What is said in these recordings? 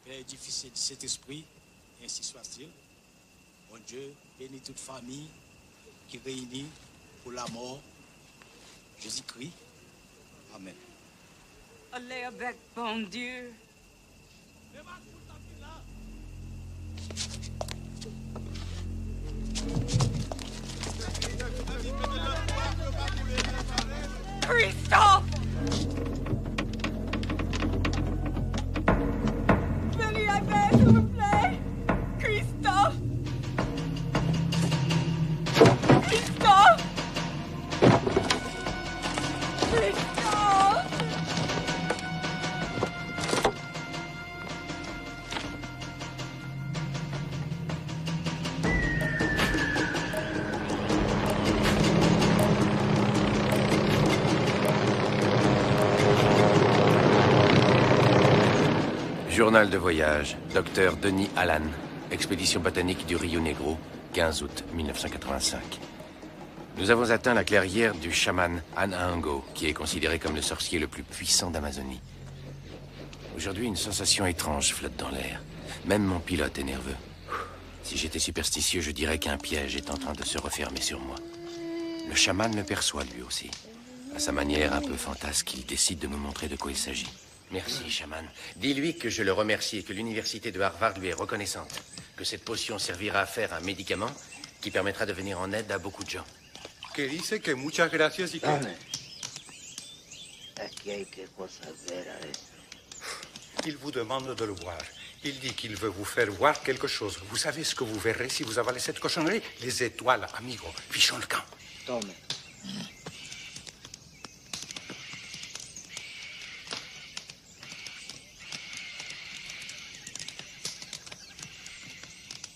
Père difficile de cet esprit, ainsi soit-il. Mon Dieu, bénis toute famille qui réunit pour la mort. Jésus-Christ. Amen. Allez avec bon Dieu. Christophe! Venez avec, s'il vous plaît! Christophe! Christophe! Christophe! Journal de voyage, Dr Denis Allan, expédition botanique du Rio Negro, 15 août 1985. Nous avons atteint la clairière du chaman Anhango, qui est considéré comme le sorcier le plus puissant d'Amazonie. Aujourd'hui, une sensation étrange flotte dans l'air. Même mon pilote est nerveux. Si j'étais superstitieux, je dirais qu'un piège est en train de se refermer sur moi. Le chaman le perçoit lui aussi. À sa manière un peu fantasque, il décide de me montrer de quoi il s'agit. Merci, chaman. Dis-lui que je le remercie et que l'université de Harvard lui est reconnaissante. Que cette potion servira à faire un médicament qui permettra de venir en aide à beaucoup de gens. Que dice que muchas gracias y que... Aquí hay que cosas ver a eso. Il vous demande de le voir. Il dit qu'il veut vous faire voir quelque chose. Vous savez ce que vous verrez si vous avalez cette cochonnerie? Les étoiles, amigo. Fichons le camp. Tome.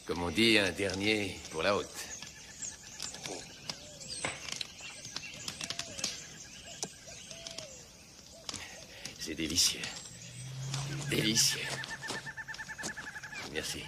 Comme on dit, un dernier pour la haute. C'est délicieux. Délicieux. Merci.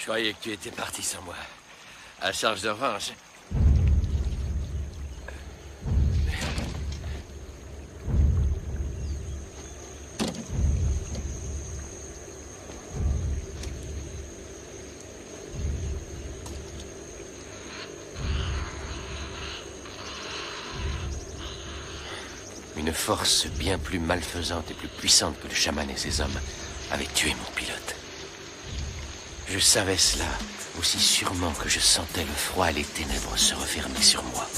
Je croyais que tu étais parti sans moi. À charge de revanche. Une force bien plus malfaisante et plus puissante que le chaman et ses hommes avait tué mon pilote. Je savais cela aussi sûrement que je sentais le froid et les ténèbres se refermer sur moi.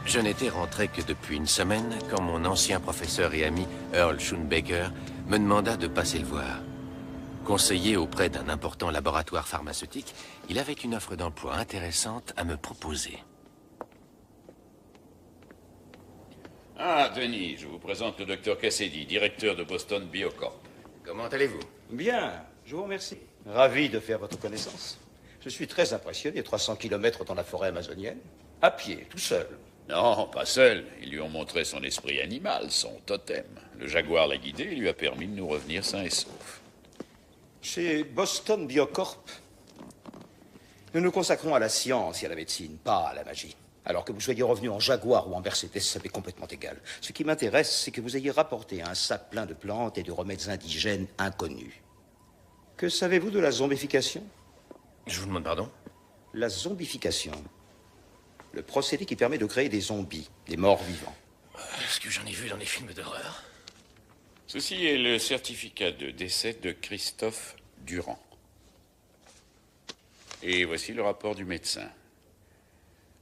Je n'étais rentré que depuis une semaine quand mon ancien professeur et ami Earl Schoonbaker me demanda de passer le voir. Conseiller auprès d'un important laboratoire pharmaceutique, il avait une offre d'emploi intéressante à me proposer. Ah, Denis, je vous présente le docteur Cassidy, directeur de Boston Biocorp. Comment allez-vous? Bien, je vous remercie. Ravi de faire votre connaissance. Je suis très impressionné, 300 kilomètres dans la forêt amazonienne, à pied, tout seul. Non, pas seul. Ils lui ont montré son esprit animal, son totem. Le jaguar l'a guidé et lui a permis de nous revenir sains et saufs. Chez Boston Biocorp, nous nous consacrons à la science et à la médecine, pas à la magie. Alors que vous soyez revenu en Jaguar ou en Mercedes, ça m'est complètement égal. Ce qui m'intéresse, c'est que vous ayez rapporté un sac plein de plantes et de remèdes indigènes inconnus. Que savez-vous de la zombification? Je vous demande pardon? La zombification. Le procédé qui permet de créer des zombies, des morts vivants. Est-ce que j'en ai vu dans les films d'horreur? Ceci est le certificat de décès de Christophe Durand. Et voici le rapport du médecin.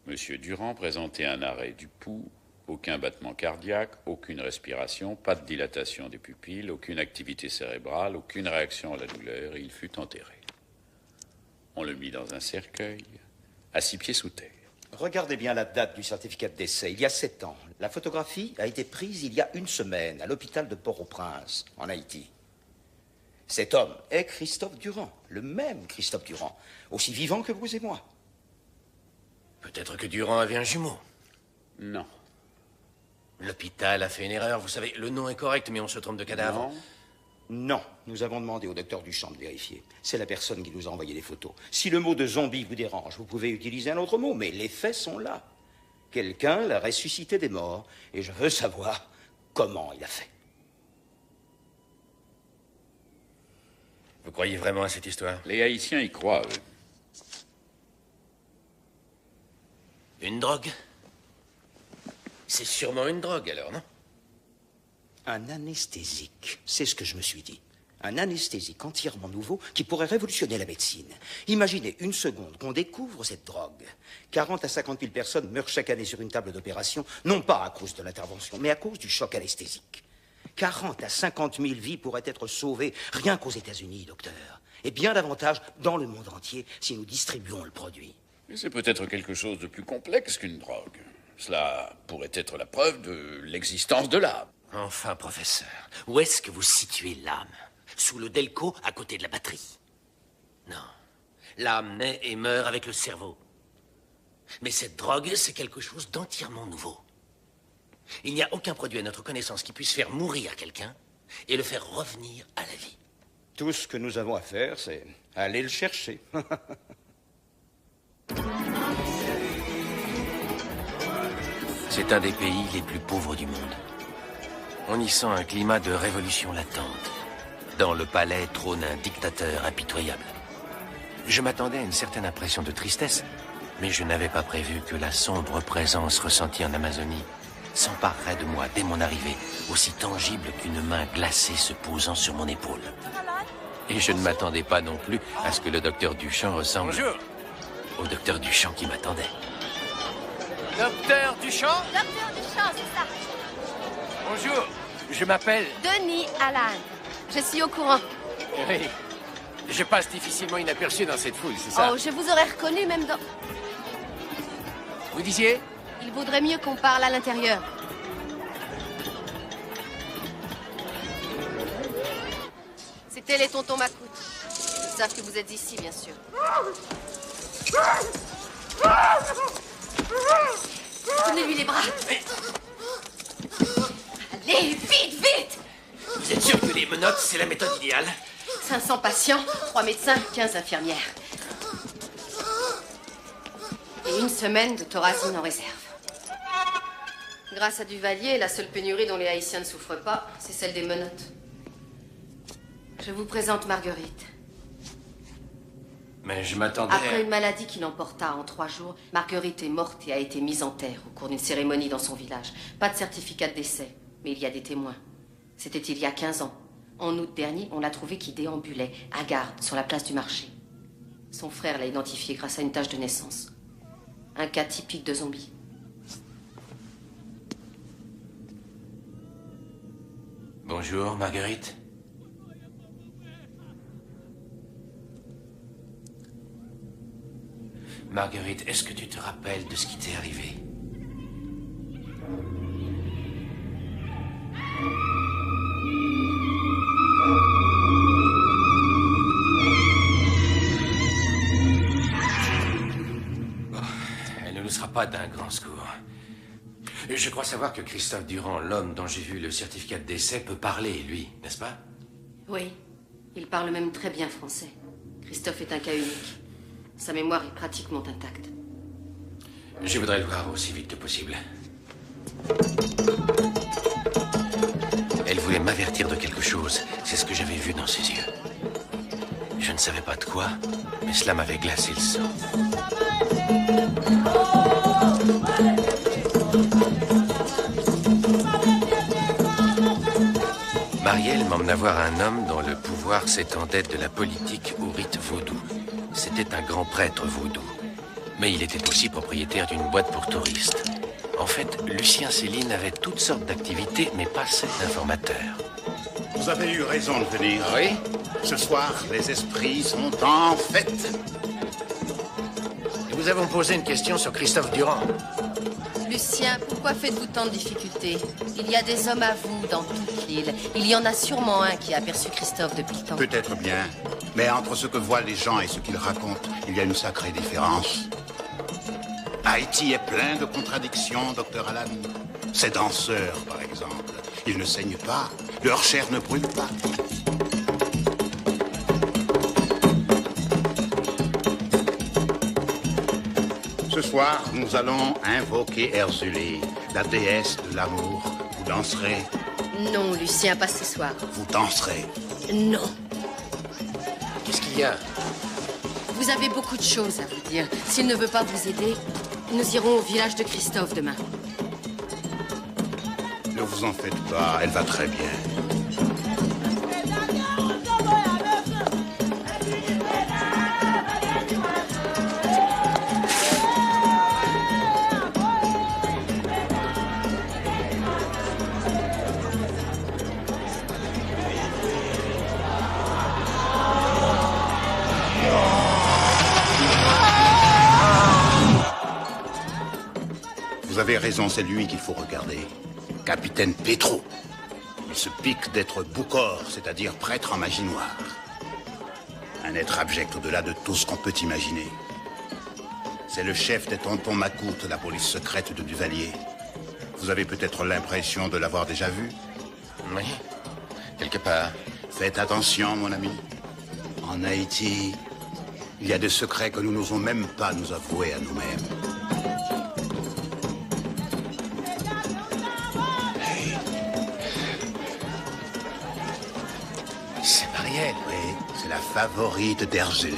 Monsieur Durand présentait un arrêt du pouls, aucun battement cardiaque, aucune respiration, pas de dilatation des pupilles, aucune activité cérébrale, aucune réaction à la douleur, et il fut enterré. On le mit dans un cercueil, à 6 pieds sous terre. Regardez bien la date du certificat de décès. Il y a 7 ans. La photographie a été prise il y a 1 semaine, à l'hôpital de Port-au-Prince, en Haïti. Cet homme est Christophe Durand, le même Christophe Durand, aussi vivant que vous et moi. Peut-être que Durand avait un jumeau. Non. L'hôpital a fait une erreur, vous savez, le nom est correct, mais on se trompe de cadavre. Non. Non, nous avons demandé au docteur Duchamp de vérifier. C'est la personne qui nous a envoyé les photos. Si le mot de zombie vous dérange, vous pouvez utiliser un autre mot, mais les faits sont là. Quelqu'un l'a ressuscité des morts, et je veux savoir comment il a fait. Vous croyez vraiment à cette histoire? Les Haïtiens y croient, eux. Une drogue? C'est sûrement une drogue, alors, non? Un anesthésique, c'est ce que je me suis dit. Un anesthésique entièrement nouveau qui pourrait révolutionner la médecine. Imaginez une seconde qu'on découvre cette drogue. 40 à 50 000 personnes meurent chaque année sur une table d'opération, non pas à cause de l'intervention, mais à cause du choc anesthésique. 40 à 50 000 vies pourraient être sauvées rien qu'aux États-Unis, docteur. Et bien davantage dans le monde entier si nous distribuons le produit. Mais c'est peut-être quelque chose de plus complexe qu'une drogue. Cela pourrait être la preuve de l'existence de l'âme. Enfin, professeur, où est-ce que vous situez l'âme? Sous le Delco, à côté de la batterie? Non. L'âme naît et meurt avec le cerveau. Mais cette drogue, c'est quelque chose d'entièrement nouveau. Il n'y a aucun produit à notre connaissance qui puisse faire mourir quelqu'un et le faire revenir à la vie. Tout ce que nous avons à faire, c'est aller le chercher. C'est un des pays les plus pauvres du monde. On y sent un climat de révolution latente. Dans le palais trône un dictateur impitoyable. Je m'attendais à une certaine impression de tristesse, mais je n'avais pas prévu que la sombre présence ressentie en Amazonie s'emparerait de moi dès mon arrivée, aussi tangible qu'une main glacée se posant sur mon épaule. Et je ne m'attendais pas non plus à ce que le docteur Duchamp ressemble au docteur Duchamp qui m'attendait. Docteur Duchamp? Docteur Duchamp, c'est ça. Bonjour, je m'appelle... Denis Allan. Je suis au courant. Oui, je passe difficilement inaperçu dans cette foule, c'est ça? Oh, je vous aurais reconnu même dans... Vous disiez? Il vaudrait mieux qu'on parle à l'intérieur. C'était les tontons Macoute. Ils savent que vous êtes ici, bien sûr. Donnez-lui les bras. Allez, vite, vite! Vous êtes sûr que les menottes, c'est la méthode idéale? 500 patients, 3 médecins, 15 infirmières. Et 1 semaine de thorazine en réserve. Grâce à Duvalier, la seule pénurie dont les Haïtiens ne souffrent pas, c'est celle des menottes. Je vous présente Marguerite. Mais je m'attendais... Après une maladie qui l'emporta en 3 jours, Marguerite est morte et a été mise en terre au cours d'une cérémonie dans son village. Pas de certificat de décès, mais il y a des témoins. C'était il y a 15 ans. En août dernier, on l'a trouvée qui déambulait, à garde, sur la place du marché. Son frère l'a identifiée grâce à une tache de naissance. Un cas typique de zombie. Bonjour, Marguerite. Marguerite, est-ce que tu te rappelles de ce qui t'est arrivé? Bon, elle ne nous sera pas d'un grand secours. Je crois savoir que Christophe Durand, l'homme dont j'ai vu le certificat de décès, peut parler, lui, n'est-ce pas? Oui, il parle même très bien français. Christophe est un cas unique. Sa mémoire est pratiquement intacte. Je voudrais le voir aussi vite que possible. Elle voulait m'avertir de quelque chose. C'est ce que j'avais vu dans ses yeux. Je ne savais pas de quoi, mais cela m'avait glacé le sang. Marielle m'emmena voir un homme dont le pouvoir s'étendait de la politique au rite vaudou. C'était un grand prêtre vaudou. Mais il était aussi propriétaire d'une boîte pour touristes. En fait, Lucien Céline avait toutes sortes d'activités, mais pas celle d'informateur. Vous avez eu raison de venir. Oui? Ce soir, les esprits sont en fête. Nous avons posé une question sur Christophe Durand. Lucien, pourquoi faites-vous tant de difficultés? Il y a des hommes à vous dans toute l'île. Il y en a sûrement un qui a aperçu Christophe depuis le temps. Peut-être bien. Mais entre ce que voient les gens et ce qu'ils racontent, il y a une sacrée différence. Haïti est plein de contradictions, docteur Alan. Ces danseurs, par exemple, ils ne saignent pas. Leur chair ne brûle pas. Ce soir, nous allons invoquer Erzulé, la déesse de l'amour. Vous danserez. Non, Lucien, pas ce soir. Vous danserez. Non. Qu'est-ce qu'il y a? Vous avez beaucoup de choses à vous dire. S'il ne veut pas vous aider, nous irons au village de Christophe demain. Ne vous en faites pas, elle va très bien. Vous avez raison, c'est lui qu'il faut regarder. Capitaine Petro. Il se pique d'être Boukor, c'est-à-dire prêtre en magie noire. Un être abject au-delà de tout ce qu'on peut imaginer. C'est le chef des tontons Macoutes, la police secrète de Duvalier. Vous avez peut-être l'impression de l'avoir déjà vu? Oui, quelque part. Faites attention, mon ami. En Haïti, il y a des secrets que nous n'osons même pas nous avouer à nous-mêmes. C'est Marielle. Oui, c'est la favorite d'Erzulé.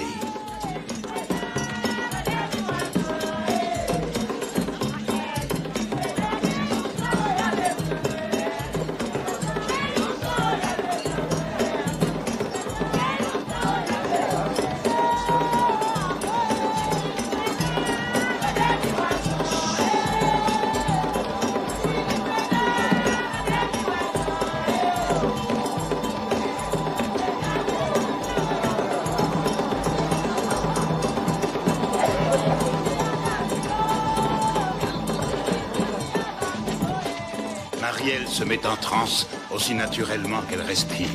Marielle se met en transe aussi naturellement qu'elle respire.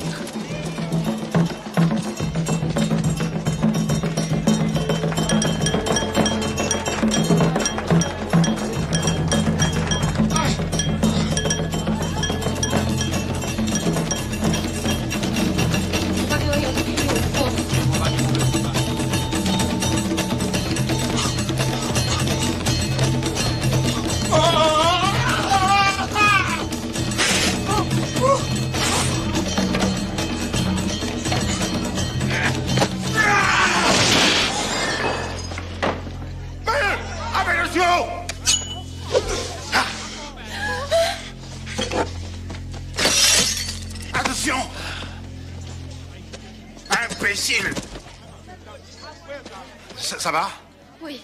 Attention! Imbécile! Ça va? Oui.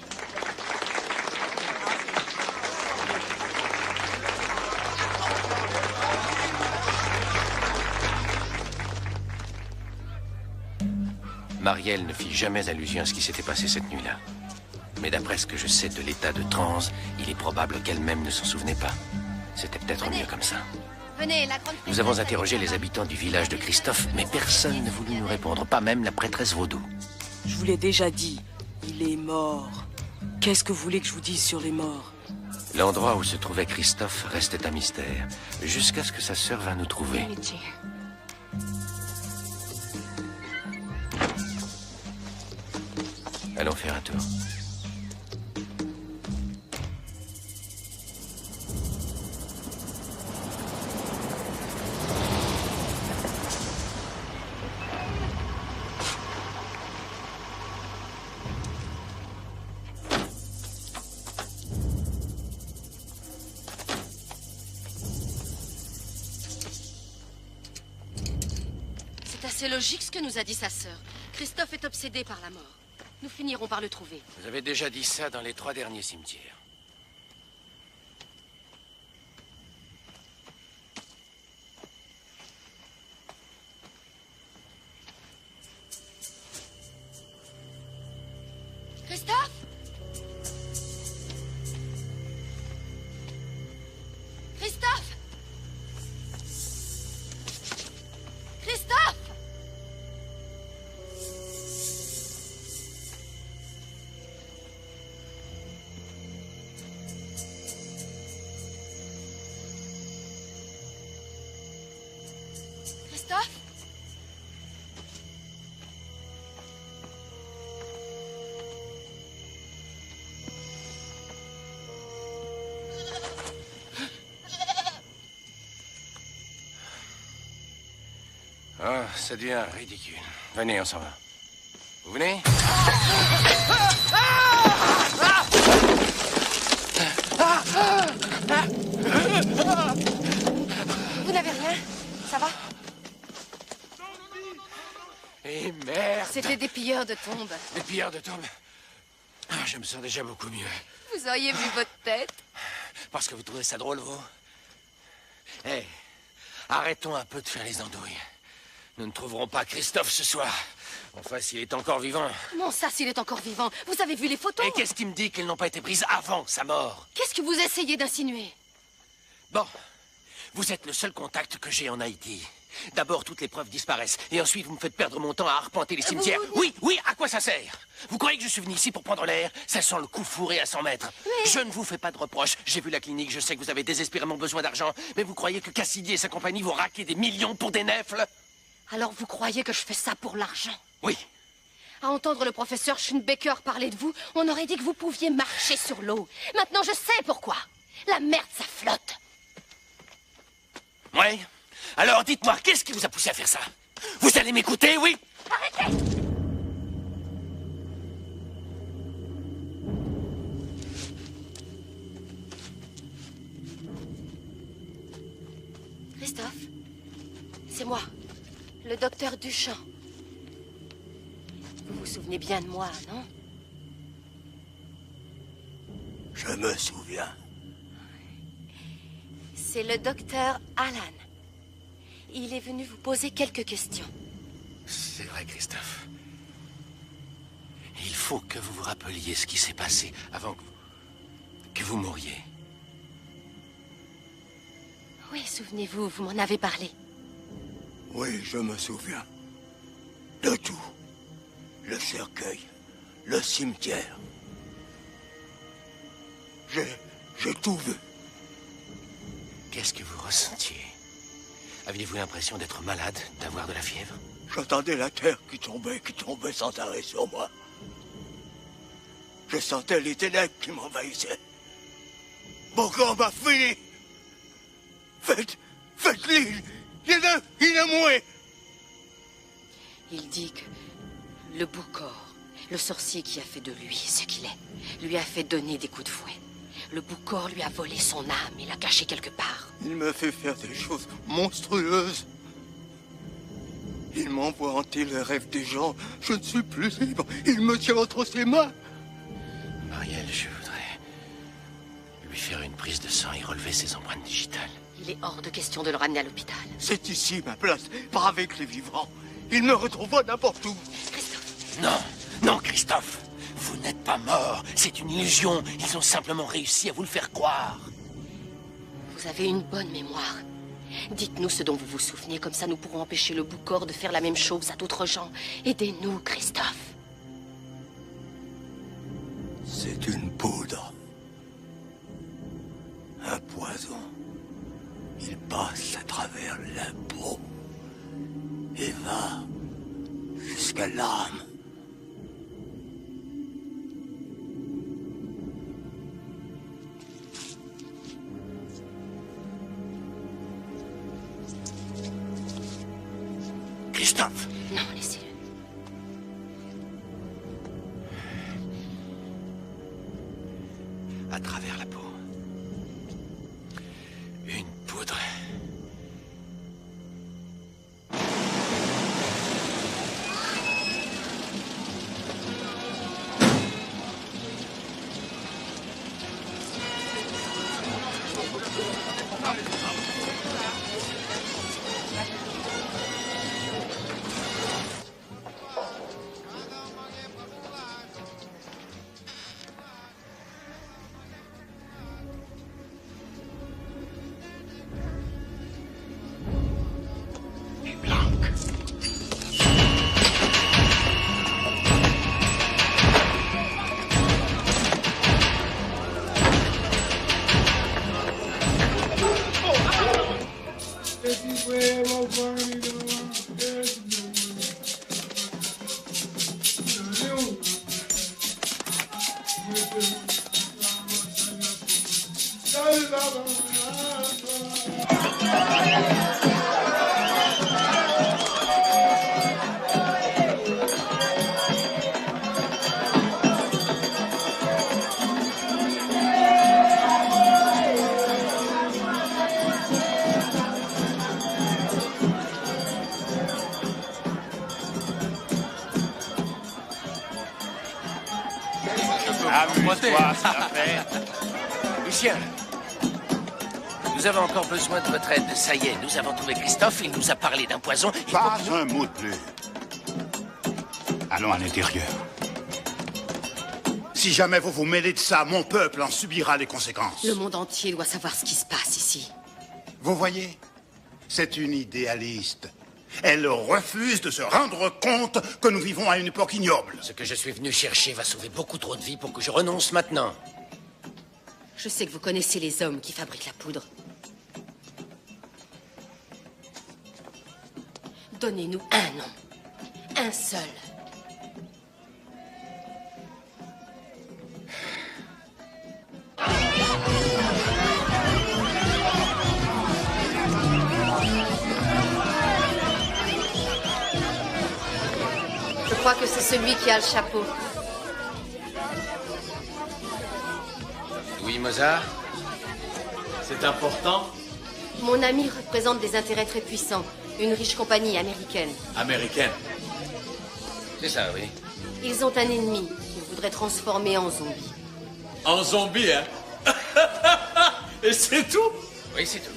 Marielle ne fit jamais allusion à ce qui s'était passé cette nuit-là. Mais d'après ce que je sais de l'état de transe, il est probable qu'elle-même ne s'en souvenait pas. C'était peut-être mieux comme ça. Venez, la grande... Nous avons interrogé les habitants du village de Christophe, mais personne ne voulut nous répondre, pas même la prêtresse vaudou. Je vous l'ai déjà dit, il est mort. Qu'est-ce que vous voulez que je vous dise sur les morts? L'endroit où se trouvait Christophe restait un mystère, jusqu'à ce que sa sœur vint nous trouver. Allons faire un tour. C'est logique ce que nous a dit sa sœur. Christophe est obsédé par la mort. Nous finirons par le trouver. Vous avez déjà dit ça dans les 3 derniers cimetières. Christophe? Christophe? Christophe? Christophe? Ah, ça devient ridicule. Venez, on s'en va. Vous venez? Vous n'avez rien? Ça va? Et merde! C'était des pilleurs de tombes. Des pilleurs de tombes? Ah, je me sens déjà beaucoup mieux. Vous auriez vu votre tête? Parce que vous trouvez ça drôle, vous? Hé, arrêtons un peu de faire les andouilles. Nous ne trouverons pas Christophe ce soir. Enfin, s'il est encore vivant. Comment ça, s'il est encore vivant? Vous avez vu les photos? Et qu'est-ce qui me dit qu'elles n'ont pas été prises avant sa mort? Qu'est-ce que vous essayez d'insinuer? Bon, vous êtes le seul contact que j'ai en Haïti. D'abord, toutes les preuves disparaissent. Et ensuite, vous me faites perdre mon temps à arpenter les cimetières. Oui, à quoi ça sert? Vous croyez que je suis venu ici pour prendre l'air? Ça sent le coup fourré à 100 mètres. Mais... Je ne vous fais pas de reproches. J'ai vu la clinique, je sais que vous avez désespérément besoin d'argent. Mais vous croyez que Cassidy et sa compagnie vont raquer des millions pour des nèfles? Alors vous croyez que je fais ça pour l'argent? Oui. À entendre le professeur Schönbecker parler de vous, on aurait dit que vous pouviez marcher sur l'eau. Maintenant, je sais pourquoi. La merde, ça flotte. Ouais. Alors, dites-moi, qu'est-ce qui vous a poussé à faire ça? Vous allez m'écouter, oui? Arrêtez! Christophe, c'est moi, le docteur Duchamp. Vous vous souvenez bien de moi, non? Je me souviens. C'est le docteur Alan. Il est venu vous poser quelques questions. C'est vrai, Christophe. Il faut que vous vous rappeliez ce qui s'est passé avant que vous mouriez. Oui, souvenez-vous, vous m'en avez parlé. Oui, je me souviens. De tout. Le cercueil, le cimetière. J'ai tout vu. Qu'est-ce que vous ressentiez? Aviez-vous l'impression d'être malade, d'avoir de la fièvre? J'entendais la terre qui tombait sans arrêt sur moi. Je sentais les ténèbres qui m'envahissaient. Mon corps m'a fini. Faites-le. Il est moué. Il dit que le Boucor, le sorcier qui a fait de lui ce qu'il est, lui a fait donner des coups de fouet. Le Boucor lui a volé son âme et l'a cachée quelque part. Il me fait faire des choses monstrueuses. Il m'envoie hanter les rêves des gens. Je ne suis plus libre. Il me tient entre ses mains. Marielle, je voudrais lui faire une prise de sang et relever ses empreintes digitales. Il est hors de question de le ramener à l'hôpital. C'est ici ma place, pas avec les vivants. Il me retrouvera n'importe où. Christophe, Non, non, Christophe. Vous n'êtes pas mort. C'est une illusion. Ils ont simplement réussi à vous le faire croire. Vous avez une bonne mémoire. Dites-nous ce dont vous vous souvenez, comme ça nous pourrons empêcher le Boucor de faire la même chose à d'autres gens. Aidez-nous, Christophe. C'est une poudre. Un poison. Il passe à travers la peau et va jusqu'à l'âme. Christophe! Non, laissez-le. À travers la peau. Une poudre. Amuse-toi, c'est la fête. Lucien, nous avons encore besoin de votre aide. Ça y est, nous avons trouvé Christophe, il nous a parlé d'un poison. Pas un mot de plus. Allons à l'intérieur. Si jamais vous vous mêlez de ça, mon peuple en subira les conséquences. Le monde entier doit savoir ce qui se passe ici. Vous voyez, c'est une idéaliste. Elle refuse de se rendre compte que nous vivons à une époque ignoble. Ce que je suis venu chercher va sauver beaucoup trop de vies pour que je renonce maintenant. Je sais que vous connaissez les hommes qui fabriquent la poudre. Donnez-nous un nom. Un seul. Je crois que c'est celui qui a le chapeau. Oui, Mozart? C'est important? Mon ami représente des intérêts très puissants. Une riche compagnie américaine. Américaine? C'est ça, oui. Ils ont un ennemi qu'ils voudraient transformer en zombie. En zombie, hein? Et c'est tout? Oui, c'est tout.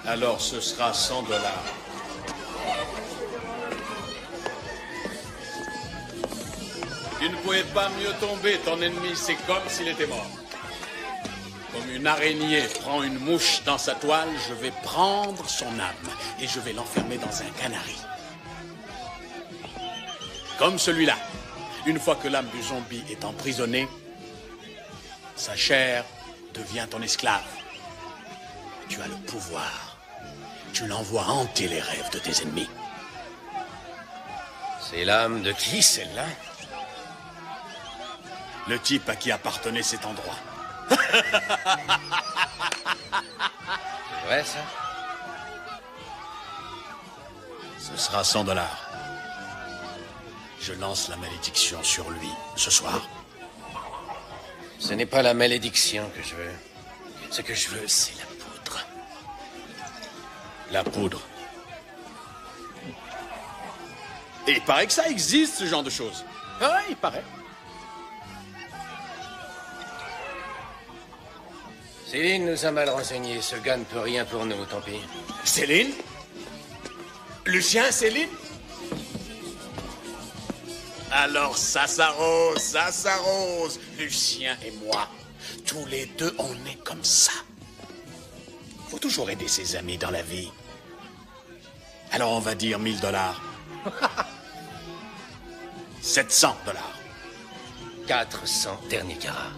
Alors ce sera $100. Tu ne pouvais pas mieux tomber, ton ennemi, c'est comme s'il était mort. Comme une araignée prend une mouche dans sa toile, je vais prendre son âme et je vais l'enfermer dans un canari. Comme celui-là. Une fois que l'âme du zombie est emprisonnée, sa chair devient ton esclave. Tu as le pouvoir. Tu l'envoies hanter les rêves de tes ennemis. C'est l'âme de qui, celle-là? Le type à qui appartenait cet endroit. C'est vrai, ça? Ce sera $100. Je lance la malédiction sur lui ce soir. Ce n'est pas la malédiction que je veux. Ce que je veux, c'est la poudre. La poudre. Et il paraît que ça existe, ce genre de choses. Ah, il paraît. Céline nous a mal renseignés. Ce gars ne peut rien pour nous, tant pis. Céline? Lucien, Céline? Alors ça s'arrose, ça s'arrose. Lucien et moi, tous les deux, on est comme ça. Faut toujours aider ses amis dans la vie. Alors on va dire 1000 $. 700 $. 400 derniers carats.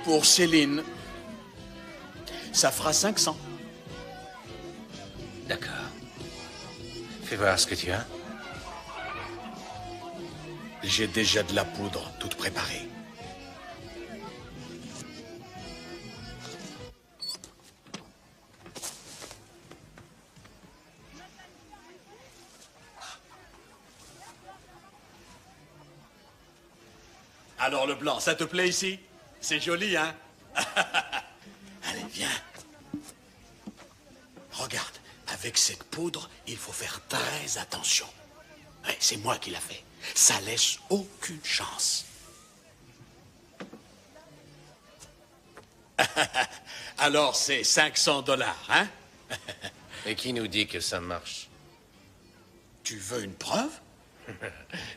Pour Céline, ça fera 500. D'accord. Fais voir ce que tu as. J'ai déjà de la poudre toute préparée. Alors le blanc, ça te plaît ici? C'est joli, hein? Allez, viens. Regarde, avec cette poudre, il faut faire très attention. Ouais, c'est moi qui l'a fait. Ça laisse aucune chance. Alors c'est 500 $, hein? Et qui nous dit que ça marche? Tu veux une preuve?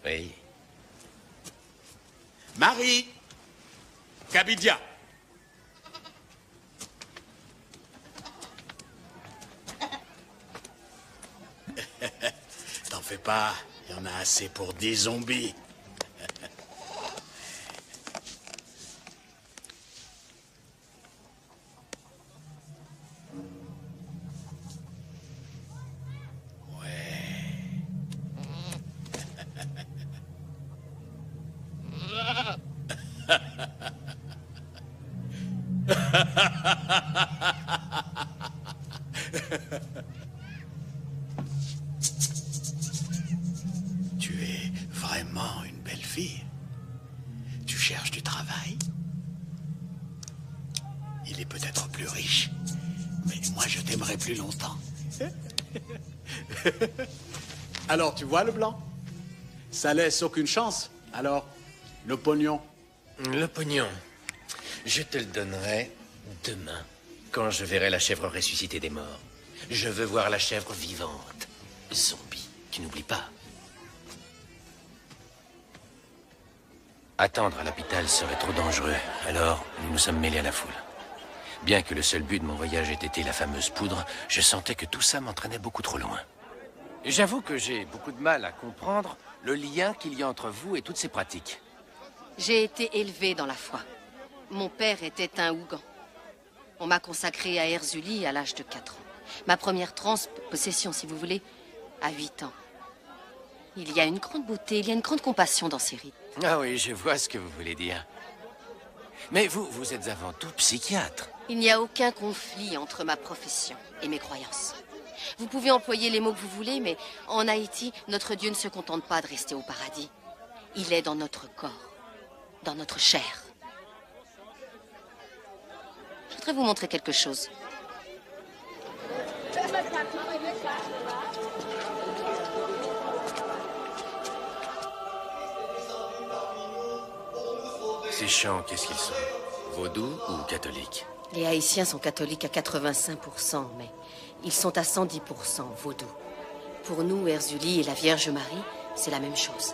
Oui. Marie, Cabidia. T'en fais pas, il y en a assez pour 10 zombies. Tu es vraiment une belle fille. Tu cherches du travail? Il est peut-être plus riche, mais moi je t'aimerais plus longtemps. Alors tu vois le blanc? Ça laisse aucune chance. Alors, le pognon? Le pognon, je te le donnerai demain, quand je verrai la chèvre ressusciter des morts. Je veux voir la chèvre vivante. Zombie, tu n'oublies pas. Attendre à l'hôpital serait trop dangereux, alors nous nous sommes mêlés à la foule. Bien que le seul but de mon voyage ait été la fameuse poudre, je sentais que tout ça m'entraînait beaucoup trop loin. J'avoue que j'ai beaucoup de mal à comprendre le lien qu'il y a entre vous et toutes ces pratiques. J'ai été élevée dans la foi. Mon père était un Ougan. On m'a consacrée à Erzuli à l'âge de 4 ans. Ma première possession, si vous voulez, à 8 ans. Il y a une grande beauté, il y a une grande compassion dans ces rites. Ah oui, je vois ce que vous voulez dire. Mais vous êtes avant tout psychiatre. Il n'y a aucun conflit entre ma profession et mes croyances. Vous pouvez employer les mots que vous voulez, mais en Haïti, notre Dieu ne se contente pas de rester au paradis. Il est dans notre corps, dans notre chair. Je voudrais vous montrer quelque chose. Ces chants, qu'est-ce qu'ils sont? Vaudous ou catholiques? Les Haïtiens sont catholiques à 85%, mais ils sont à 110% vaudous. Pour nous, Erzuli et la Vierge Marie, c'est la même chose.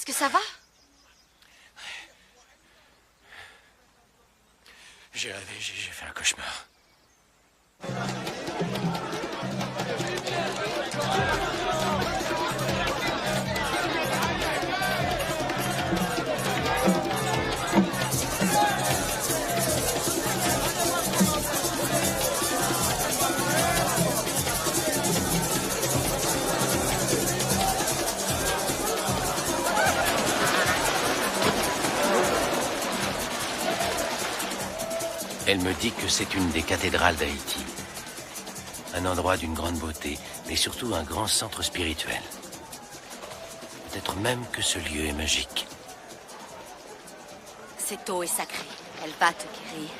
Est-ce que ça va? J'ai rêvé, j'ai fait un cauchemar. Elle me dit que c'est une des cathédrales d'Haïti. Un endroit d'une grande beauté, mais surtout un grand centre spirituel. Peut-être même que ce lieu est magique. Cette eau est sacrée. Elle va te guérir.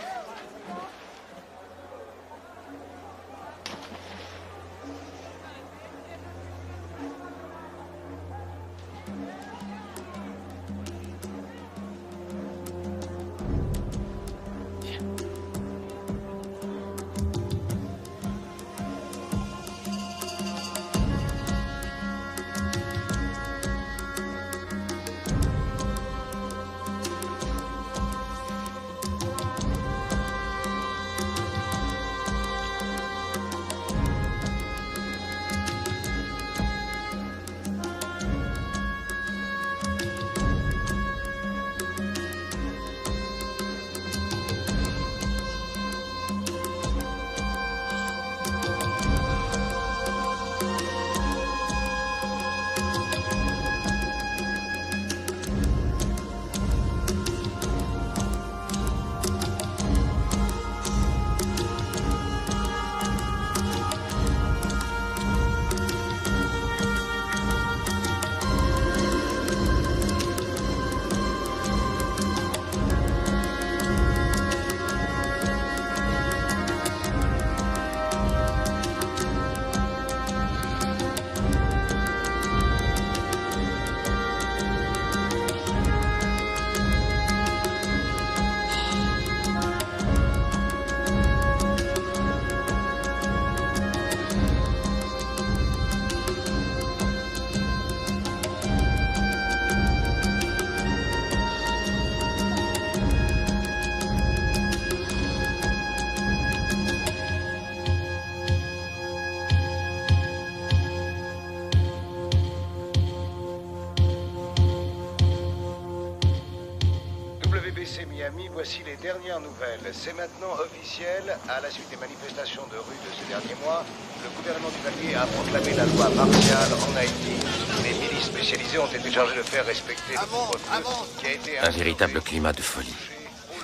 WBC Miami, voici les dernières nouvelles. C'est maintenant officiel. À la suite des manifestations de rue de ce dernier mois, le gouvernement duvalier a proclamé la loi martiale en Haïti. Les milices spécialisées ont été chargées de faire respecter le couvre-feu qui a été Un véritable climat de folie.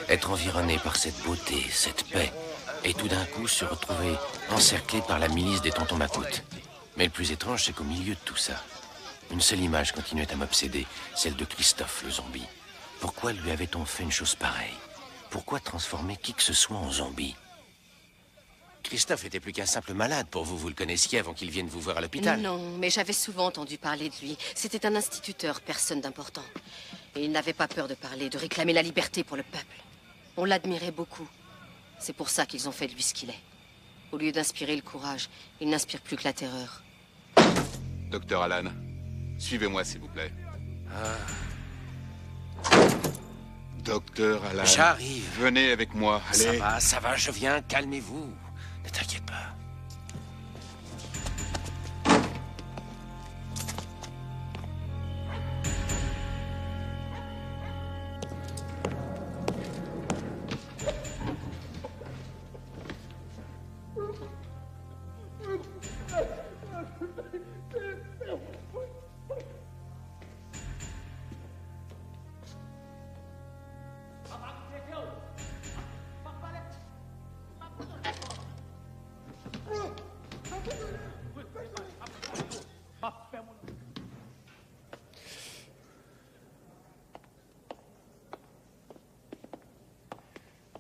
Être environné par cette beauté, cette paix, et tout d'un coup se retrouver encerclé par la milice des tontons macoutes. Mais le plus étrange, c'est qu'au milieu de tout ça, une seule image continuait à m'obséder, celle de Christophe, le zombie. Pourquoi lui avait-on fait une chose pareille? Pourquoi transformer qui que ce soit en zombie? Christophe était plus qu'un simple malade pour vous. Vous le connaissiez avant qu'il vienne vous voir à l'hôpital. Non, mais j'avais souvent entendu parler de lui. C'était un instituteur, personne d'important. Et il n'avait pas peur de parler, de réclamer la liberté pour le peuple. On l'admirait beaucoup. C'est pour ça qu'ils ont fait de lui ce qu'il est. Au lieu d'inspirer le courage, il n'inspire plus que la terreur. Docteur Alan, suivez-moi s'il vous plaît. Docteur Alan. J'arrive. Venez avec moi, allez. Ça va, je viens, calmez-vous. Ne t'inquiète pas.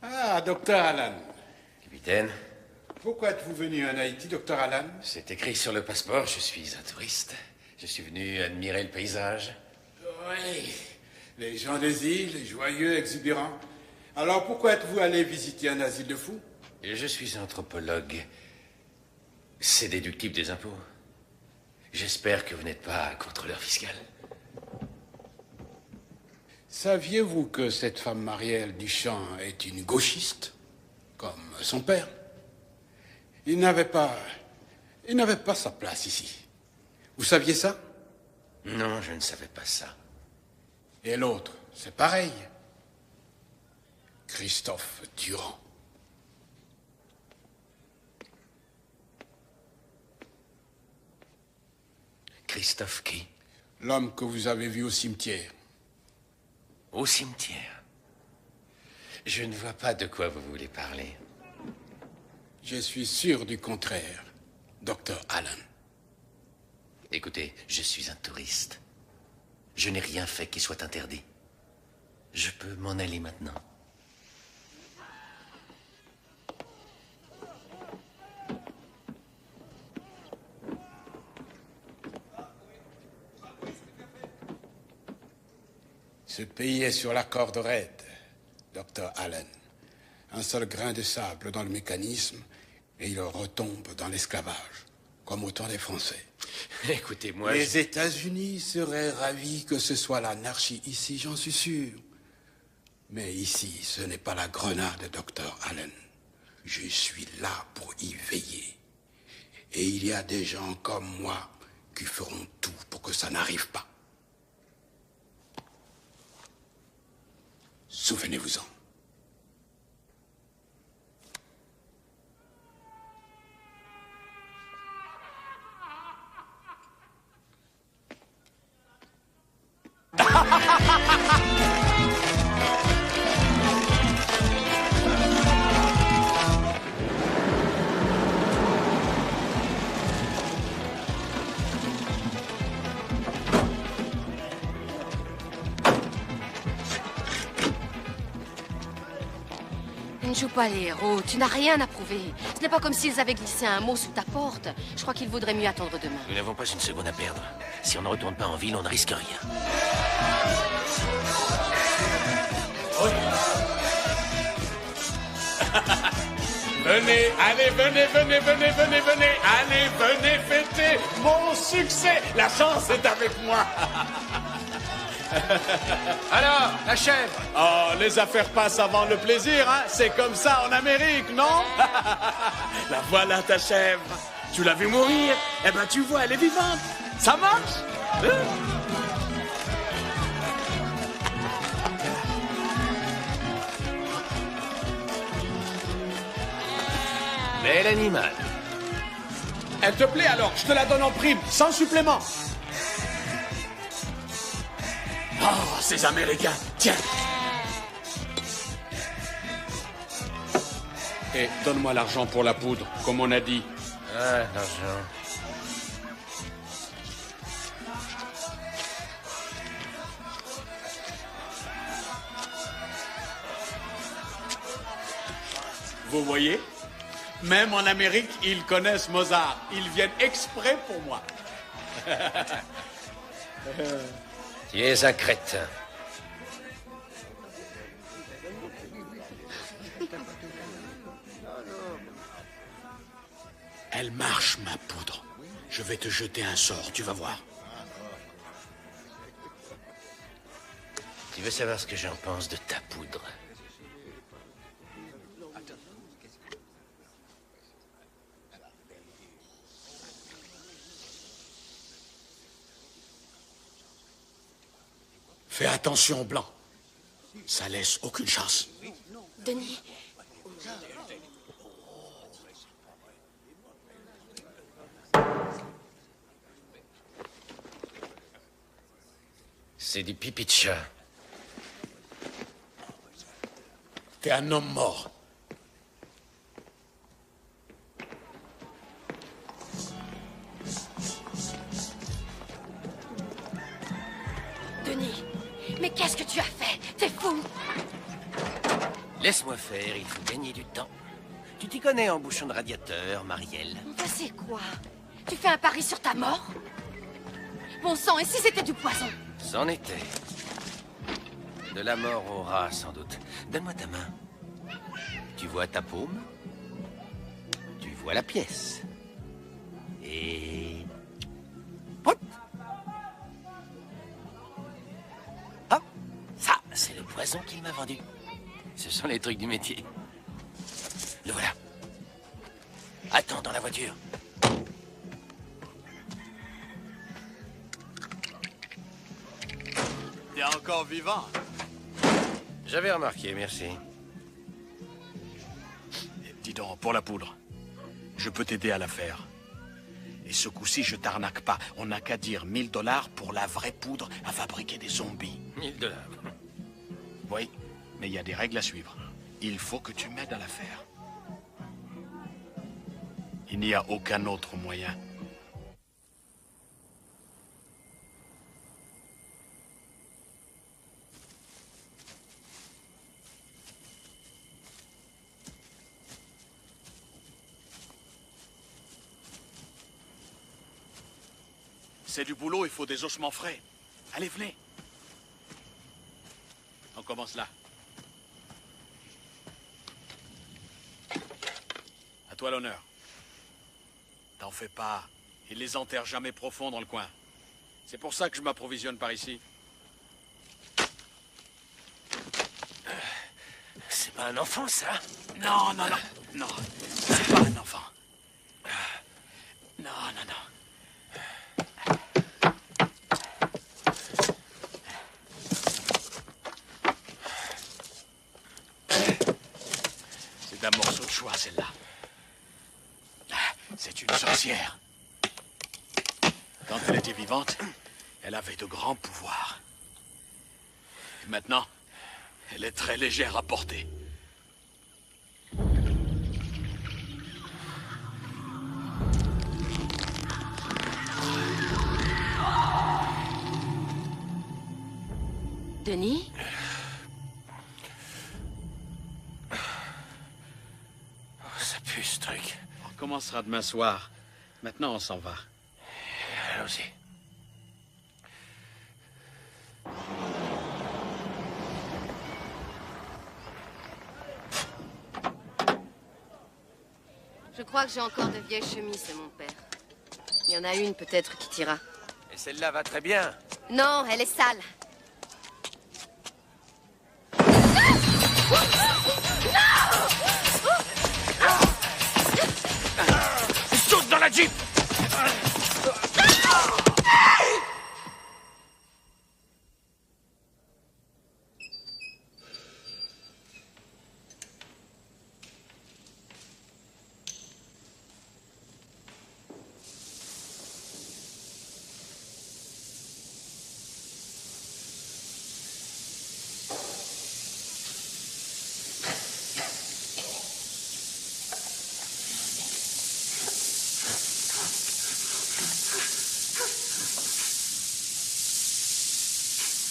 Ah, docteur Alan. Capitaine. Pourquoi êtes-vous venu en Haïti, docteur Alan? C'est écrit sur le passeport, je suis un touriste. Je suis venu admirer le paysage. Oui, les gens des îles, joyeux, exubérants. Alors pourquoi êtes-vous allé visiter un asile de fous? Je suis anthropologue. C'est déductible des impôts. J'espère que vous n'êtes pas contrôleur fiscal. Saviez-vous que cette femme Marielle Duchamp est une gauchiste, comme son père? Il n'avait pas sa place ici. Vous saviez ça? Non, je ne savais pas ça. Et l'autre, c'est pareil. Christophe Durand. Christophe qui? L'homme que vous avez vu au cimetière. Au cimetière? Je ne vois pas de quoi vous voulez parler. Je suis sûr du contraire, Dr. Allen. Écoutez, je suis un touriste. Je n'ai rien fait qui soit interdit. Je peux m'en aller maintenant. Ce pays est sur la corde raide, Dr. Allen. Un seul grain de sable dans le mécanisme et il retombe dans l'esclavage, comme au temps des Français. Écoutez-moi... Les États-Unis seraient ravis que ce soit l'anarchie ici, j'en suis sûr. Mais ici, ce n'est pas la grenade, Dr. Allen. Je suis là pour y veiller. Et il y a des gens comme moi qui feront tout pour que ça n'arrive pas. Souvenez-vous-en. Ne joue pas les héros, tu n'as rien à prouver. Ce n'est pas comme s'ils avaient glissé un mot sous ta porte. Je crois qu'il vaudrait mieux attendre demain. Nous n'avons pas une seconde à perdre. Si on ne retourne pas en ville, on ne risque rien. Oui. Venez, allez, venez. Allez, venez fêter mon succès. La chance est avec moi. Alors, la chèvre? Oh, les affaires passent avant le plaisir, hein? C'est comme ça en Amérique, non? La voilà, ta chèvre. Tu l'as vu mourir? Eh ben, tu vois, elle est vivante. Ça marche? Bel animal. Elle te plaît alors? Je te la donne en prime, sans supplément. Oh, ces Américains, tiens. Et donne-moi l'argent pour la poudre, comme on a dit. Ah, l'argent. Vous voyez? Même en Amérique, ils connaissent Mozart. Ils viennent exprès pour moi. Tu es un crétin. Elle marche, ma poudre. Je vais te jeter un sort, tu vas voir. Tu veux savoir ce que j'en pense de ta poudre? Fais attention, Blanc. Ça laisse aucune chance. Denis. C'est du pipi de chat. T'es un homme mort. Denis, mais qu'est-ce que tu as fait? T'es fou! Laisse-moi faire, il faut gagner du temps. Tu t'y connais en bouchon de radiateur, Marielle? Enfin, c'est quoi? Tu fais un pari sur ta mort? Bon sang, et si c'était du poison? C'en était. De la mort au rat, sans doute. Donne-moi ta main. Tu vois ta paume? Tu vois la pièce. Et... Hop! Hop! Ça, poison qu'il m'a vendu. Ce sont les trucs du métier. Le voilà. Attends dans la voiture. T'es encore vivant. J'avais remarqué, merci. Dis donc, pour la poudre, je peux t'aider à la faire. Et ce coup-ci, je t'arnaque pas. On n'a qu'à dire 1000 $ pour la vraie poudre à fabriquer des zombies. 1000 $. Oui, mais il y a des règles à suivre. Il faut que tu m'aides à la faire. Il n'y a aucun autre moyen. C'est du boulot, il faut des ossements frais. Allez, venez. On commence là. À toi l'honneur. T'en fais pas. Ils les enterrent jamais profond dans le coin. C'est pour ça que je m'approvisionne par ici. C'est pas un enfant, ça? Non, non, non. Non, c'est pas un enfant. Non, non, non. C'est un morceau de choix, celle-là. C'est une sorcière. Quand elle était vivante, elle avait de grands pouvoirs. Et maintenant, elle est très légère à porter. Denis? Ça pue, ce truc. On commencera demain soir. Maintenant, on s'en va. Allons-y. Je crois que j'ai encore de vieilles chemises de mon père. Il y en a une peut-être qui t'ira. Et celle-là va très bien. Non, elle est sale. Saute dans la Jeep!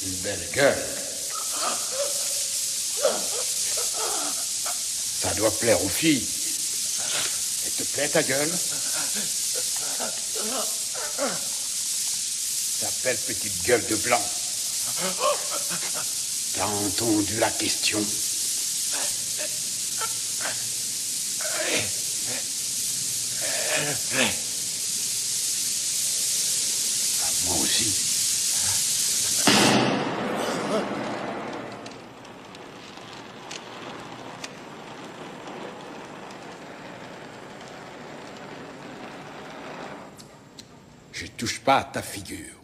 Une belle gueule. Ça doit plaire aux filles. Elle te plaît ta gueule? S'appelle petite gueule de blanc. T'as entendu la question? Ah, moi aussi. Je touche pas à ta figure.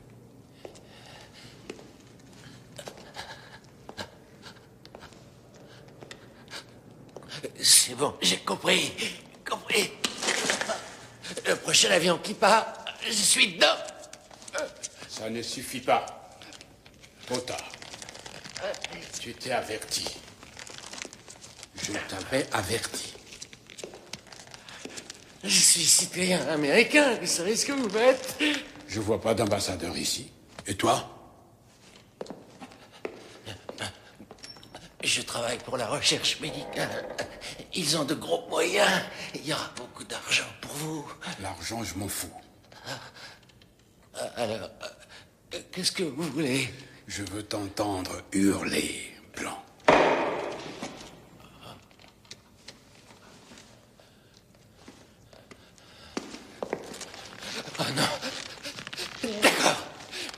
C'est bon, j'ai compris. Compris. Le prochain avion qui part, je suis dedans. Ça ne suffit pas. Trop tard. Tu t'es averti. Je t'avais averti. Je suis citoyen américain, vous savez ce que vous faites? Je vois pas d'ambassadeur ici. Et toi? Je travaille pour la recherche médicale. Ils ont de gros moyens. Il y aura beaucoup d'argent pour vous. L'argent, je m'en fous. Alors, qu'est-ce que vous voulez? Je veux t'entendre hurler, Blanc. Oh non. D'accord.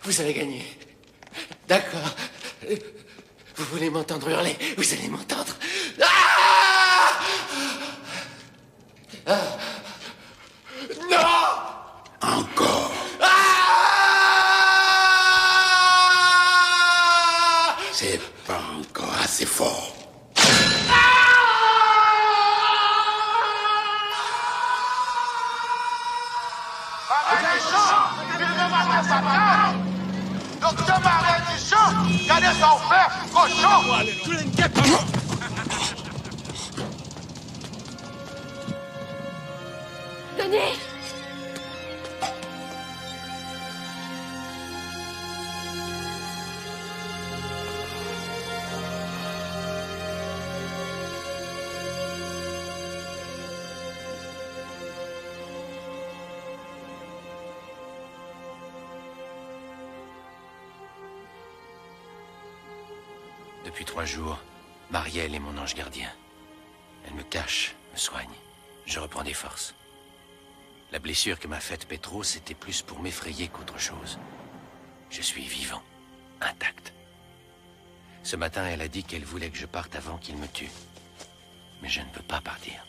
Vous avez gagné. D'accord. Vous voulez m'entendre hurler? Vous allez m'entendre. Ah! Ah! Non! Encore. Ah! C'est pas encore assez fort. Docteur Malédiction, regardez son frère, cochon! Denis! Depuis 3 jours, Marielle est mon ange gardien. Elle me cache, me soigne. Je reprends des forces. La blessure que m'a faite Petro, c'était plus pour m'effrayer qu'autre chose. Je suis vivant, intact. Ce matin, elle a dit qu'elle voulait que je parte avant qu'il me tue. Mais je ne peux pas partir.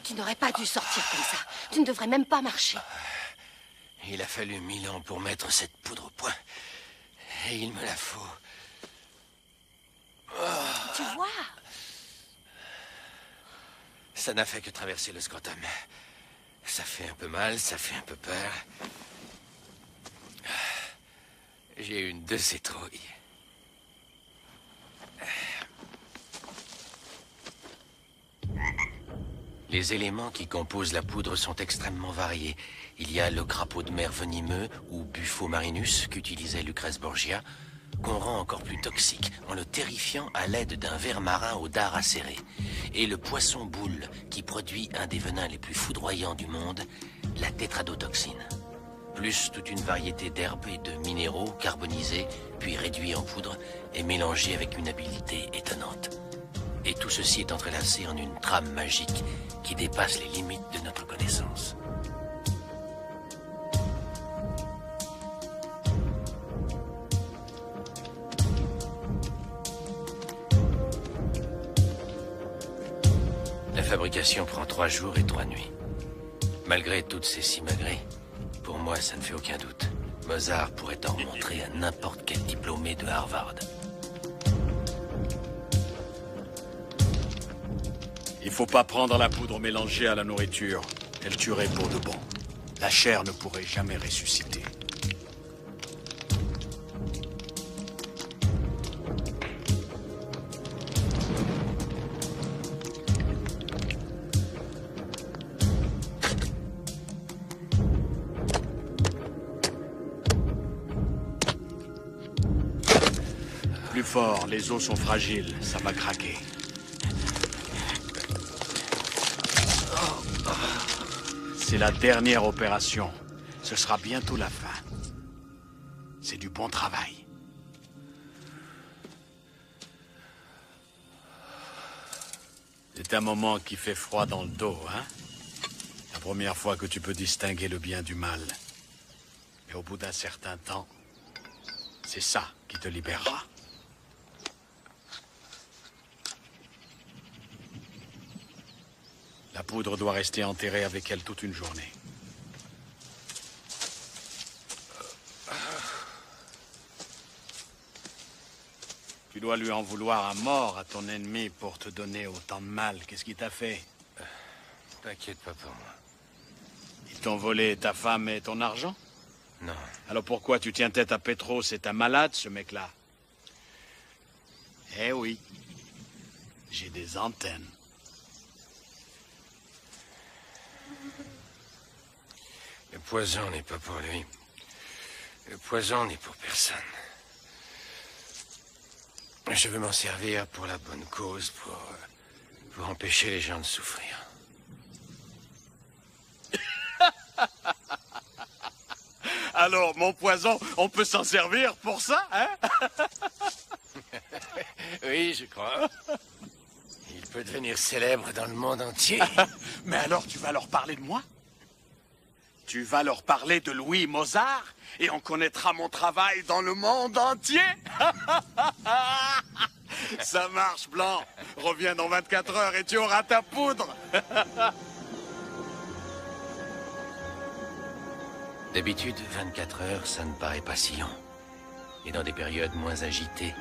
Tu n'aurais pas dû sortir comme ça. Tu ne devrais même pas marcher. Il a fallu 1000 ans pour mettre cette poudre au point. Et il me la faut. Tu vois? Ça n'a fait que traverser le scrotum. Ça fait un peu mal, ça fait un peu peur. J'ai une de ces trouilles. Les éléments qui composent la poudre sont extrêmement variés. Il y a le crapaud de mer venimeux, ou Bufo marinus, qu'utilisait Lucrèce Borgia, qu'on rend encore plus toxique en le terrifiant à l'aide d'un ver marin au dard acéré. Et le poisson boule, qui produit un des venins les plus foudroyants du monde, la tétradotoxine. Plus toute une variété d'herbes et de minéraux carbonisés, puis réduits en poudre et mélangés avec une habileté étonnante. Et tout ceci est entrelacé en une trame magique qui dépasse les limites de notre connaissance. La fabrication prend 3 jours et 3 nuits. Malgré toutes ces simagrées, pour moi, ça ne fait aucun doute. Mozart pourrait en montrer à n'importe quel diplômé de Harvard. Il faut pas prendre la poudre mélangée à la nourriture. Elle tuerait pour de bon. La chair ne pourrait jamais ressusciter. Plus fort, les os sont fragiles, ça va craquer. C'est la dernière opération. Ce sera bientôt la fin. C'est du bon travail. C'est un moment qui fait froid dans le dos, hein? La première fois que tu peux distinguer le bien du mal. Et au bout d'un certain temps, c'est ça qui te libérera. La poudre doit rester enterrée avec elle toute une journée. Tu dois lui en vouloir à mort à ton ennemi pour te donner autant de mal. Qu'est-ce qu'il t'a fait? T'inquiète pas pour moi. Ils t'ont volé ta femme et ton argent? Non. Alors pourquoi tu tiens tête à Petro? C'est un malade, ce mec-là. Eh oui. J'ai des antennes. Le poison n'est pas pour lui. Le poison n'est pour personne. Je veux m'en servir pour la bonne cause, pour empêcher les gens de souffrir. Alors, mon poison, on peut s'en servir pour ça, hein? Oui, je crois. Il peut devenir célèbre dans le monde entier. Mais alors, tu vas leur parler de moi? Tu vas leur parler de Louis Mozart et on connaîtra mon travail dans le monde entier. Ça marche, Blanc. Reviens dans 24 heures et tu auras ta poudre. D'habitude, 24 heures, ça ne paraît pas si long. Et dans des périodes moins agitées,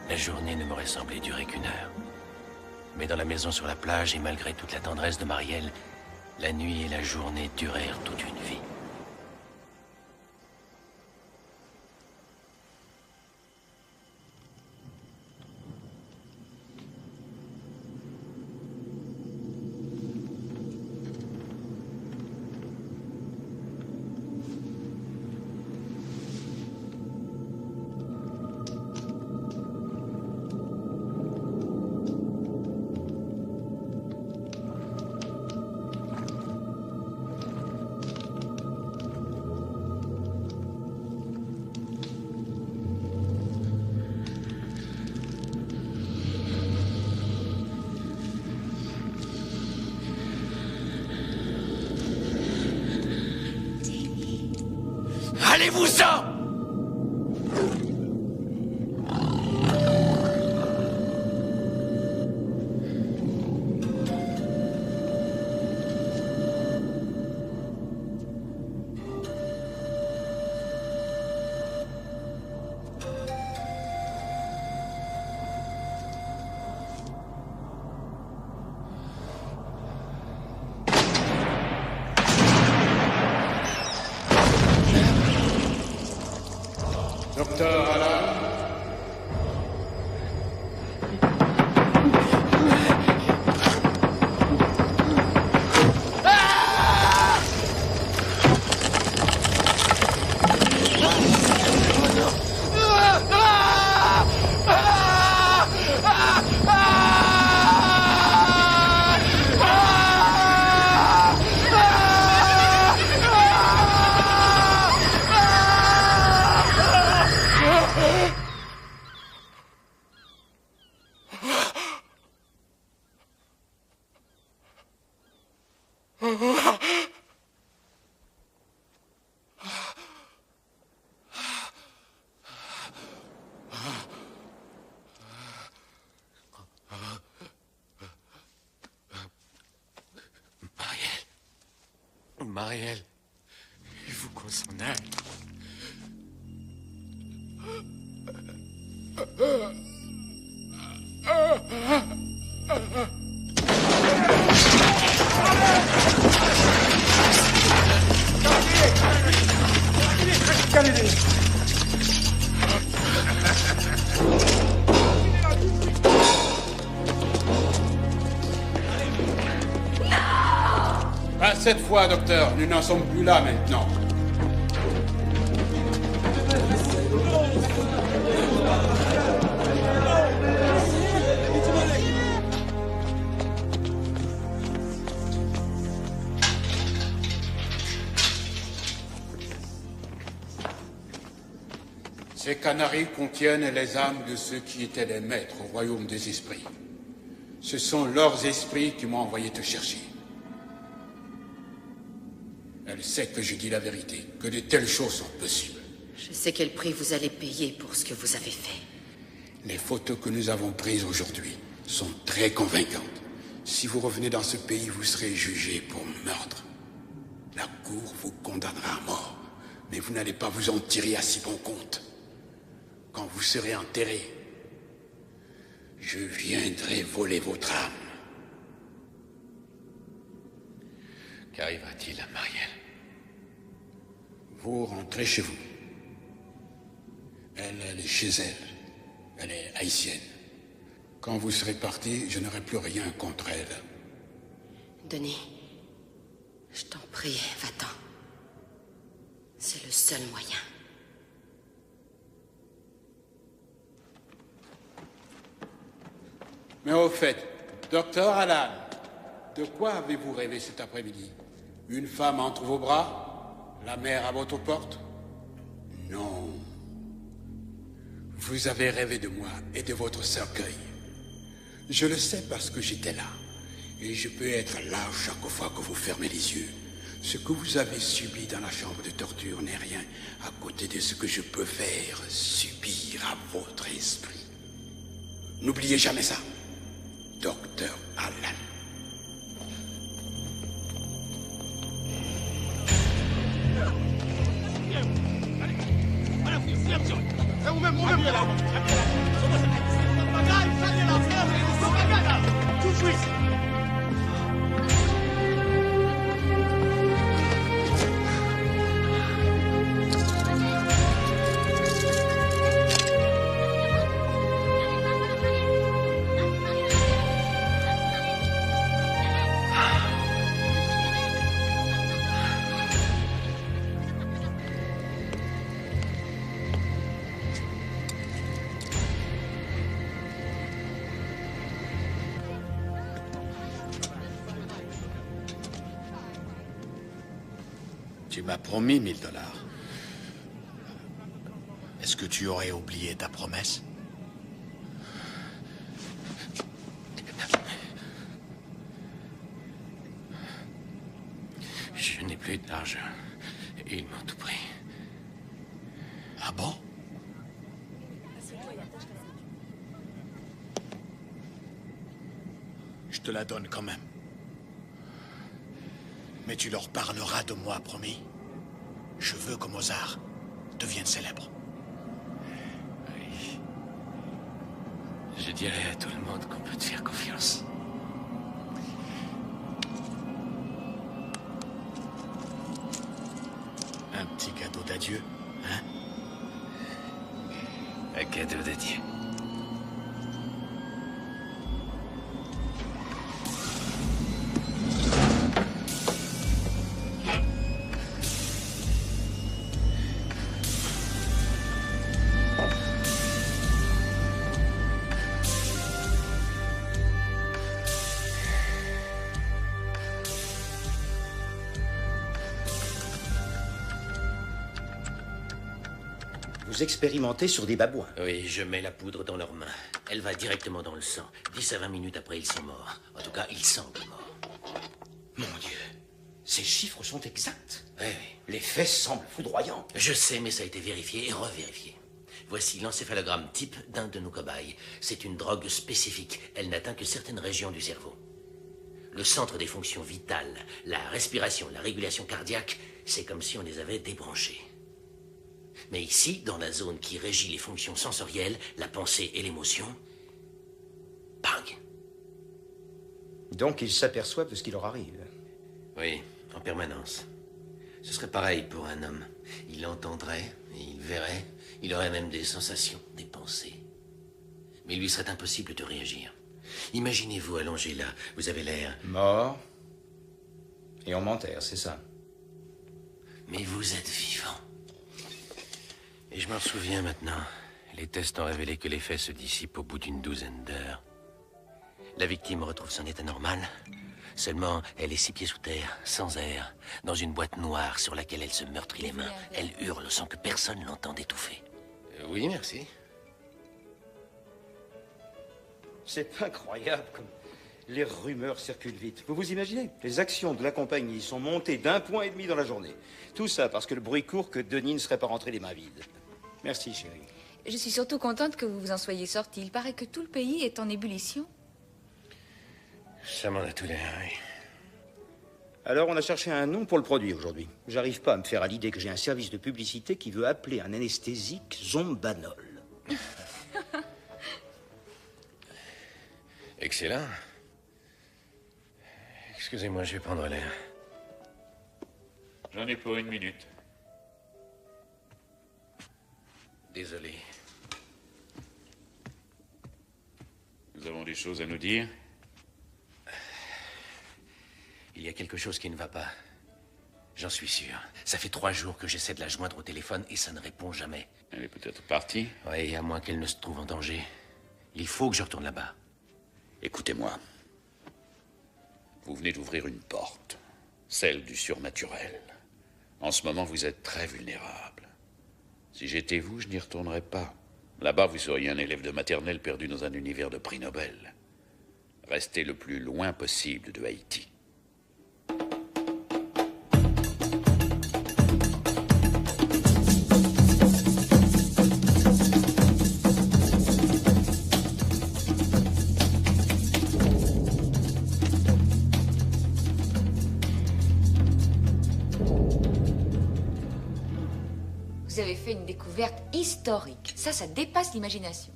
la journée ne m'aurait semblé durer qu'1 heure. Mais dans la maison sur la plage, et malgré toute la tendresse de Marielle, la nuit et la journée durèrent toute une vie. Allez-vous-en! Docteur Alan? Marielle, il faut qu'on s'en aille. Pas cette fois, docteur. Nous n'en sommes plus là maintenant. Ces canaries contiennent les âmes de ceux qui étaient les maîtres au royaume des esprits. Ce sont leurs esprits qui m'ont envoyé te chercher. Elle sait que je dis la vérité, que de telles choses sont possibles. Je sais quel prix vous allez payer pour ce que vous avez fait. Les photos que nous avons prises aujourd'hui sont très convaincantes. Si vous revenez dans ce pays, vous serez jugé pour meurtre. La cour vous condamnera à mort, mais vous n'allez pas vous en tirer à si bon compte. Quand vous serez enterré, je viendrai voler votre âme. Qu'arrivera-t-il à Marielle? Vous rentrez chez vous. Elle est chez elle. Elle est haïtienne. Quand vous serez parti, je n'aurai plus rien contre elle. Denis, je t'en prie, va-t'en. C'est le seul moyen. Mais au fait, docteur Alan, de quoi avez-vous rêvé cet après-midi? Une femme entre vos bras? La mer à votre porte? Non. Vous avez rêvé de moi et de votre cercueil. Je le sais parce que j'étais là. Et je peux être là chaque fois que vous fermez les yeux. Ce que vous avez subi dans la chambre de torture n'est rien à côté de ce que je peux faire subir à votre esprit. N'oubliez jamais ça, Docteur Allan. Tu m'as promis 1000 $. Est-ce que tu aurais oublié ta promesse? Je n'ai plus d'argent. Et ils m'ont tout pris. Ah bon? Je te la donne quand même. Mais tu leur parleras de moi, promis. Je veux que Mozart devienne célèbre. Oui. Je dirai à tout le monde qu'on peut te faire confiance. Un petit cadeau d'adieu, hein? Un cadeau d'adieu. Vous expérimentez sur des babouins. Oui, je mets la poudre dans leurs mains. Elle va directement dans le sang. 10 à 20 minutes après, ils sont morts. En tout cas, ils semblent morts. Mon Dieu, ces chiffres sont exacts. Oui. Les faits semblent foudroyants. Je sais, mais ça a été vérifié et revérifié. Voici l'encéphalogramme type d'un de nos cobayes. C'est une drogue spécifique. Elle n'atteint que certaines régions du cerveau. Le centre des fonctions vitales, la respiration, la régulation cardiaque, c'est comme si on les avait débranchés. Mais ici, dans la zone qui régit les fonctions sensorielles, la pensée et l'émotion, bang! Donc ils s'aperçoivent de ce qui leur arrive. Oui, en permanence. Ce serait pareil pour un homme. Il entendrait, il verrait, il aurait même des sensations, des pensées. Mais il lui serait impossible de réagir. Imaginez-vous allongé là, vous avez l'air... Mort. Et on m'enterre, c'est ça. Mais vous êtes vivant. Et je m'en souviens maintenant. Les tests ont révélé que l'effet se dissipe au bout d'une douzaine d'heures. La victime retrouve son état normal. Seulement, elle est 6 pieds sous terre, sans air, dans une boîte noire sur laquelle elle se meurtrit les mains. Elle hurle sans que personne l'entende étouffer. Oui, merci. C'est incroyable comme les rumeurs circulent vite. Vous vous imaginez? Les actions de la compagnie sont montées d'1,5 point dans la journée. Tout ça parce que le bruit court que Denis ne serait pas rentré les mains vides. Merci, chérie. Je suis surtout contente que vous vous en soyez sorti. Il paraît que tout le pays est en ébullition. Ça m'en a tout l'air, oui. Alors, on a cherché un nom pour le produit aujourd'hui. J'arrive pas à me faire à l'idée que j'ai un service de publicité qui veut appeler un anesthésique Zombanol. Excellent. Excusez-moi, je vais prendre l'air. J'en ai pour 1 minute. Désolé. Nous avons des choses à nous dire. Il y a quelque chose qui ne va pas. J'en suis sûr. Ça fait 3 jours que j'essaie de la joindre au téléphone et ça ne répond jamais. Elle est peut-être partie. Oui, à moins qu'elle ne se trouve en danger. Il faut que je retourne là-bas. Écoutez-moi. Vous venez d'ouvrir une porte. Celle du surnaturel. En ce moment, vous êtes très vulnérable. Si j'étais vous, je n'y retournerais pas. Là-bas, vous seriez un élève de maternelle perdu dans un univers de prix Nobel. Restez le plus loin possible de Haïti. Vous avez fait une découverte historique. Ça dépasse l'imagination.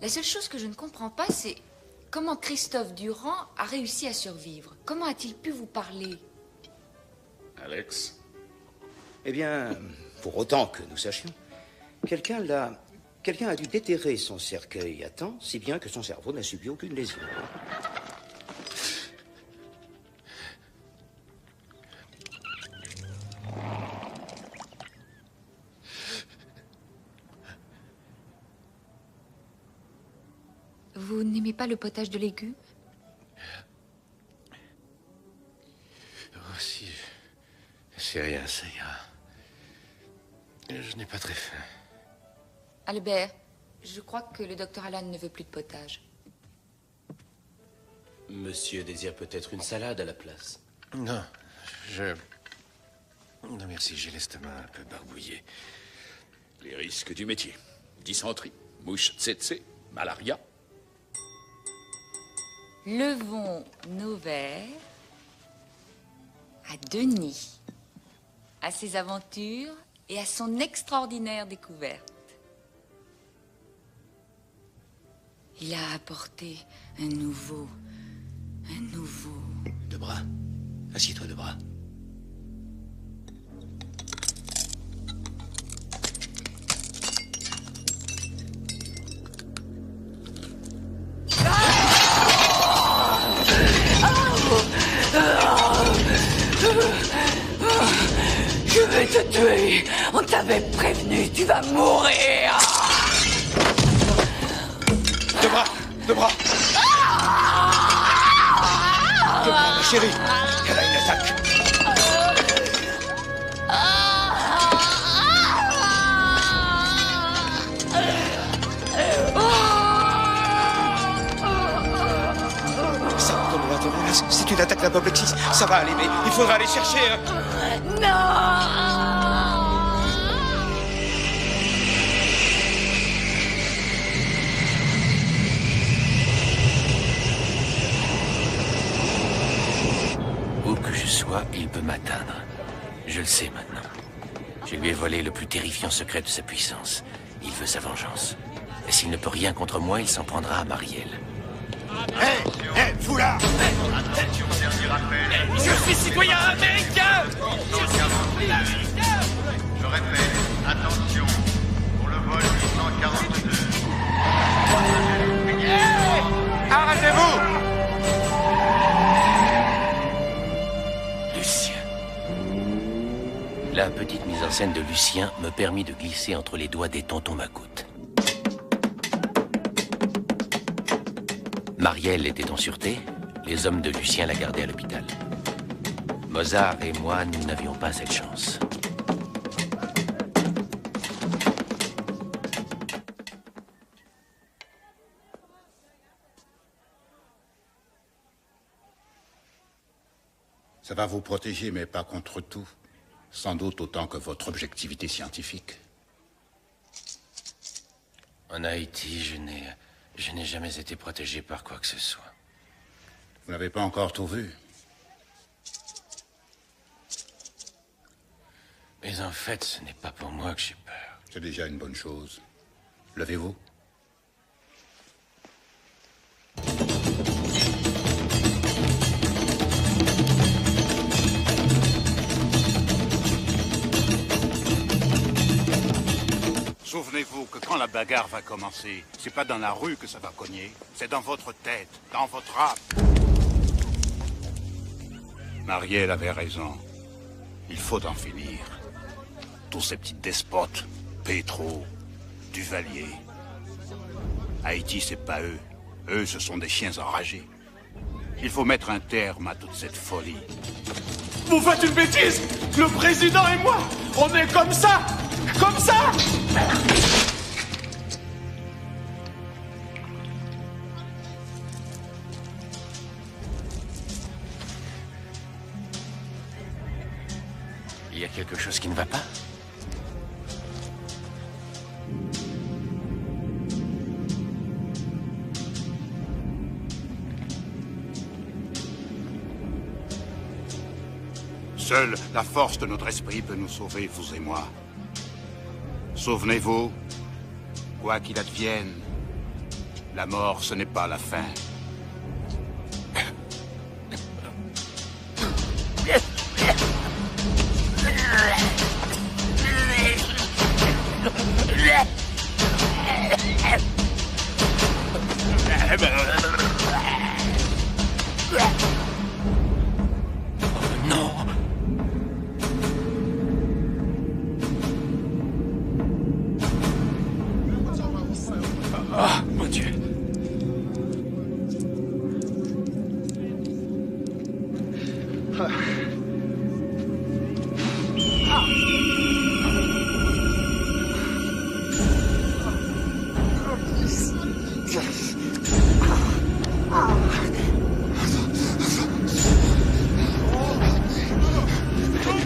La seule chose que je ne comprends pas, c'est comment Christophe Durand a réussi à survivre. Comment a-t-il pu vous parler? Alex? Eh bien, pour autant que nous sachions, quelqu'un a dû déterrer son cercueil à temps, si bien que son cerveau n'a subi aucune lésion. Vous n'aimez pas le potage de légumes? Oh, si. C'est rien, ça ira. Je n'ai pas très faim. Albert, je crois que le docteur Alan ne veut plus de potage. Monsieur désire peut-être une salade à la place. Non, Non, merci, j'ai l'estomac un peu barbouillé. Les risques du métier. Dysenterie, mouche tsetse, malaria. Levons nos verres à Denis, à ses aventures et à son extraordinaire découverte. Il a apporté un nouveau... Debras, assieds-toi, Debras. Je vais te tuer. On t'avait prévenu, tu vas mourir. Debras, Debras, ma chérie, elle a une attaque. Ça, c'est une attaque d'apoplexie. Ça va aller, mais il faudra aller chercher... Non. Où que je sois, il peut m'atteindre. Je le sais maintenant. Je lui ai volé le plus terrifiant secret de sa puissance. Il veut sa vengeance. Et s'il ne peut rien contre moi, il s'en prendra à Marielle. Hé, vous là! Attention, dernier appel. Je suis citoyen américain! Je répète, attention, pour le vol 842. Arrêtez-vous! Lucien. La petite mise en scène de Lucien me permit de glisser entre les doigts des tontons Macoute. Marielle était en sûreté, les hommes de Lucien la gardaient à l'hôpital. Mozart et moi, nous n'avions pas cette chance. Ça va vous protéger, mais pas contre tout. Sans doute autant que votre objectivité scientifique. En Haïti, je n'ai jamais été protégé par quoi que ce soit. Vous n'avez pas encore tout vu. Mais en fait, ce n'est pas pour moi que j'ai peur. C'est déjà une bonne chose. Levez-vous. Souvenez-vous que quand la bagarre va commencer, c'est pas dans la rue que ça va cogner, c'est dans votre tête, dans votre âme. Marielle avait raison. Il faut en finir. Tous ces petits despotes, Petro, Duvalier. Haïti, c'est pas eux. Eux, ce sont des chiens enragés. Il faut mettre un terme à toute cette folie. Vous faites une bêtise! Le président et moi, on est comme ça! Comme ça! Il y a quelque chose qui ne va pas? Seule la force de notre esprit peut nous sauver, vous et moi. Souvenez-vous, quoi qu'il advienne, la mort, ce n'est pas la fin. Non. Ah, mon Dieu.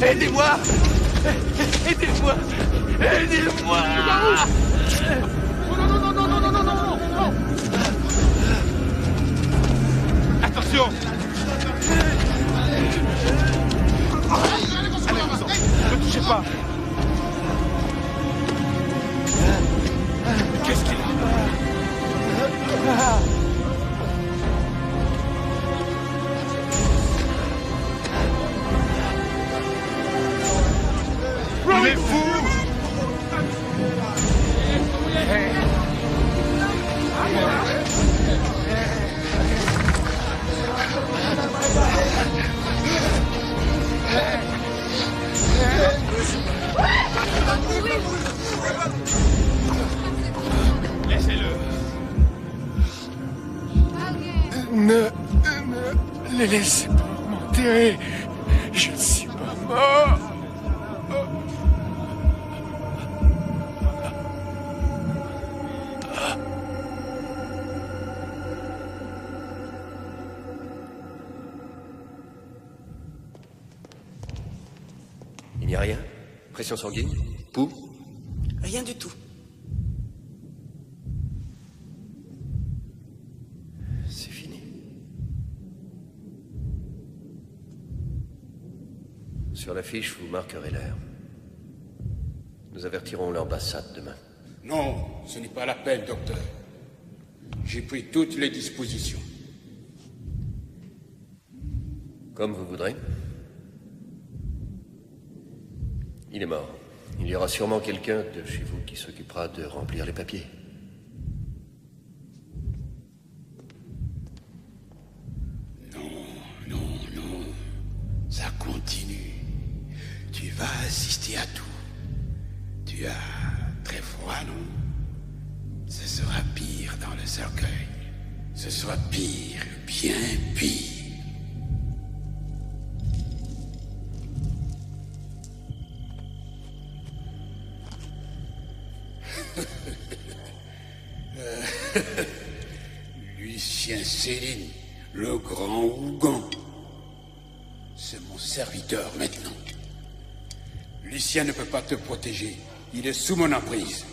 Aidez-moi! Aidez-moi! Aidez-moi! Non! Attention! Allez-vous-en! Ne touchez pas! Qu'est-ce qu'il a? Il est fou! Laissez-le. Ne les laissez pas m'enterrer. Je ne suis pas mort. Il n'y a rien? Pression sanguine? Pouls? Rien du tout. C'est fini. Sur la fiche, vous marquerez l'heure. Nous avertirons l'ambassade demain. Non, ce n'est pas la peine, docteur. J'ai pris toutes les dispositions. Comme vous voudrez. Il est mort. Il y aura sûrement quelqu'un de chez vous qui s'occupera de remplir les papiers. Non. Ça continue. Tu vas assister à tout. Tu as très froid, non? Ce sera pire dans le cercueil. Ce sera pire, bien pire. Lucien Céline, le grand Ougan. C'est mon serviteur maintenant. Lucien ne peut pas te protéger. Il est sous mon emprise.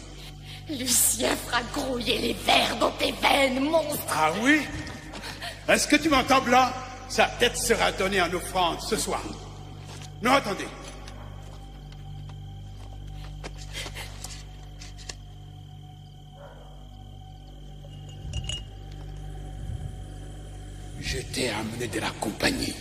Lucien fera grouiller les vers dans tes veines, monstre! Ah oui? Est-ce que tu m'entends, Blanc? Sa tête sera donnée en offrande ce soir. Non, attendez. Je t'ai amené de la compagnie.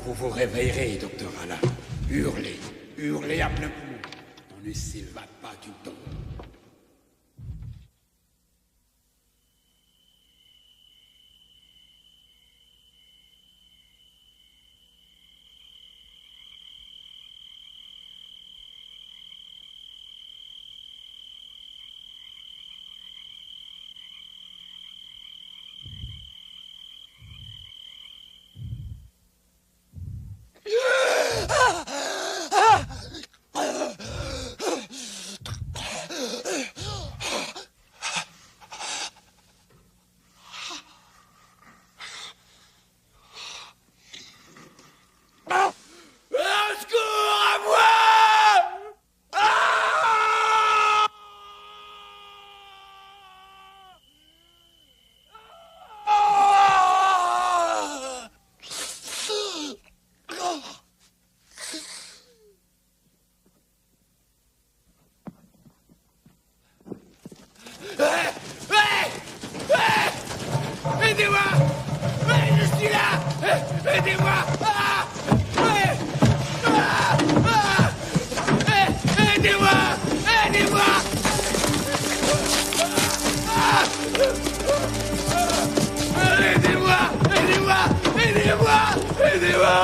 Vous vous réveillerez, docteur Alain. Hurlez, hurlez à plein poumon. On ne s'évade pas du temps. Aidez-moi! Je suis là! Aidez-moi! Aidez-moi! Aidez-moi! Aidez-moi! Aidez-moi! Aidez-moi! Aidez-moi!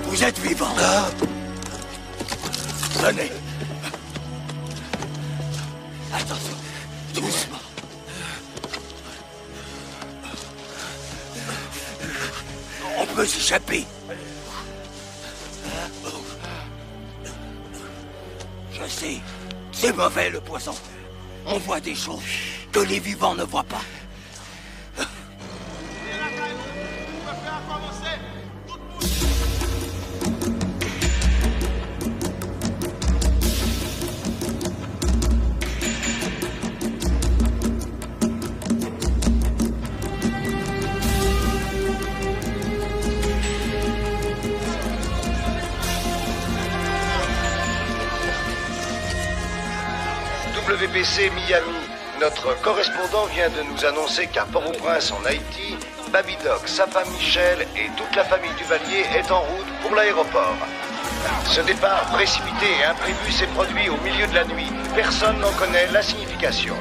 Vous êtes vivant. Venez. Attention, doucement. On peut s'échapper. Je sais, c'est mauvais le poison. On voit des choses que les vivants ne voient pas. WBC Miami, notre correspondant vient de nous annoncer qu'à Port-au-Prince en Haïti, Baby Doc, sa femme Michel et toute la famille Duvalier est en route pour l'aéroport. Ce départ précipité et imprévu s'est produit au milieu de la nuit. Personne n'en connaît la signification.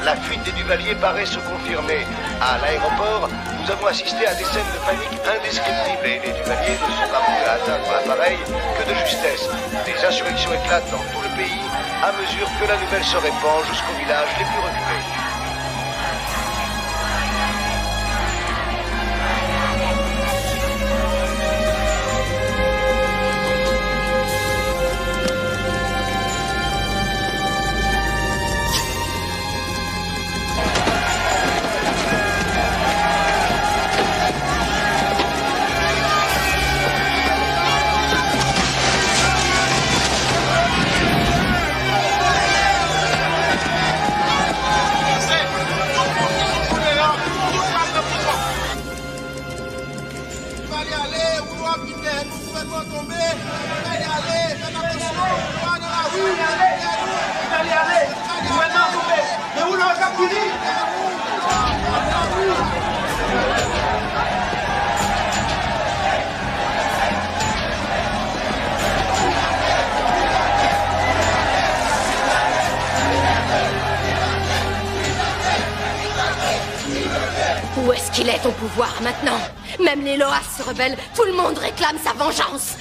La fuite des Duvalier paraît se confirmer. À l'aéroport, nous avons assisté à des scènes de panique indescriptibles et les Duvalier ne sont parvenus à atteindre l'appareil que de justesse. Des insurrections éclatent dans tout le pays à mesure que la nouvelle se répand jusqu'aux villages les plus reculés. Où est-ce qu'il est ton pouvoir maintenant? Même les Loas se rebellent, tout le monde réclame sa vengeance.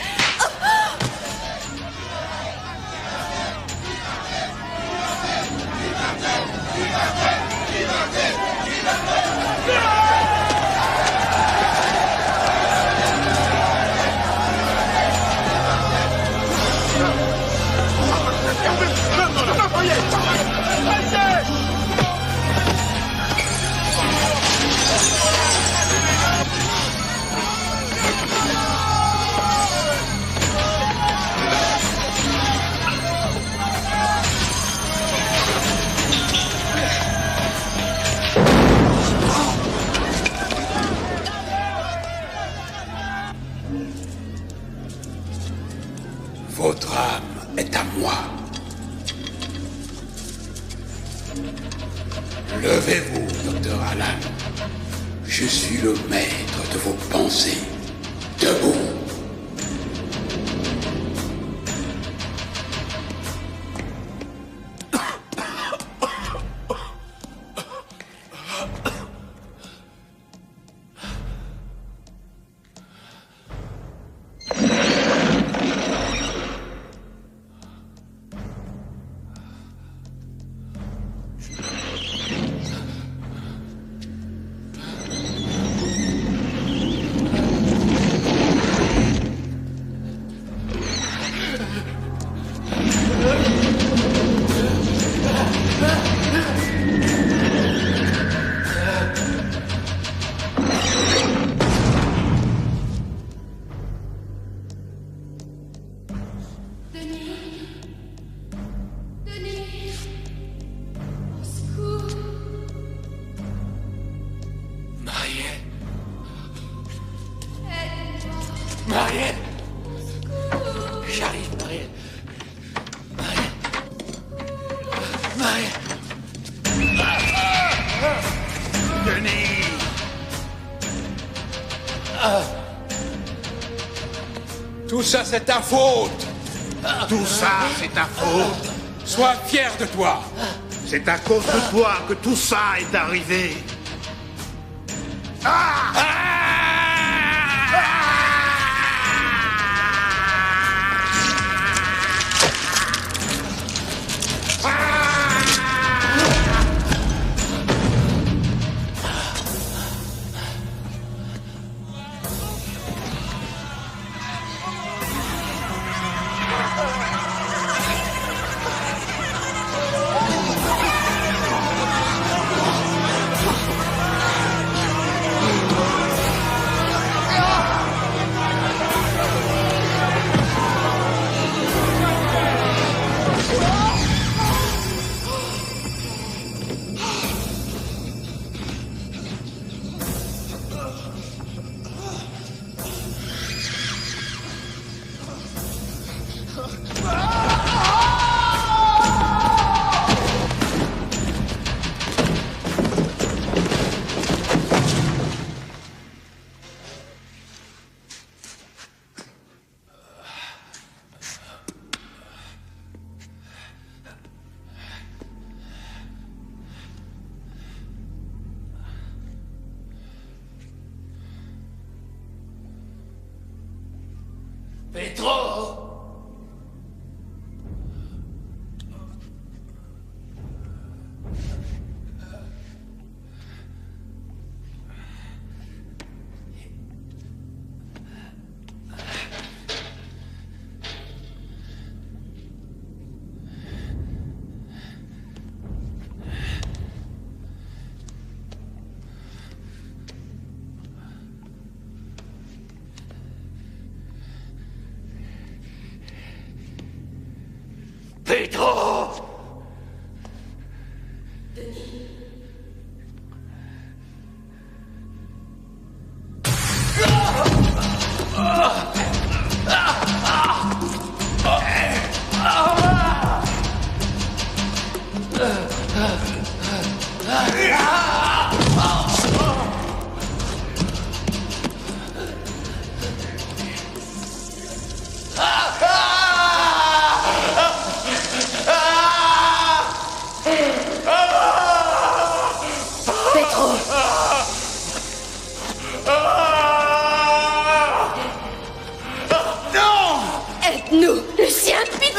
Votre âme est à moi. Levez-vous, Dr. Alan. Je suis le maître de vos pensées. Debout. Marielle! J'arrive, Marielle. Tout ça, c'est ta faute. Tout ça, c'est ta faute. Sois fier de toi. C'est à cause de toi que tout ça est arrivé. Pedro! Pedro! Aide-nous, Lucien, pitié!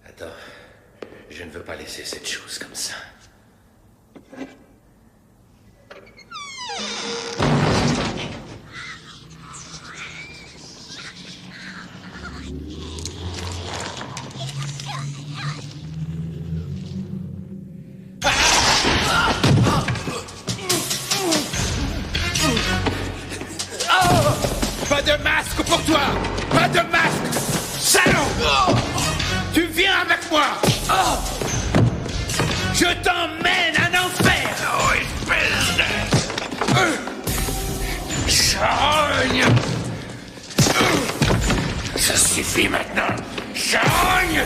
Attends, je ne veux pas laisser cette chose comme ça. pour toi. Pas de masque. Salaud. Tu viens avec moi. Je t'emmène en enfer. Oh, espèce de... Charogne. Ça suffit maintenant. Charogne.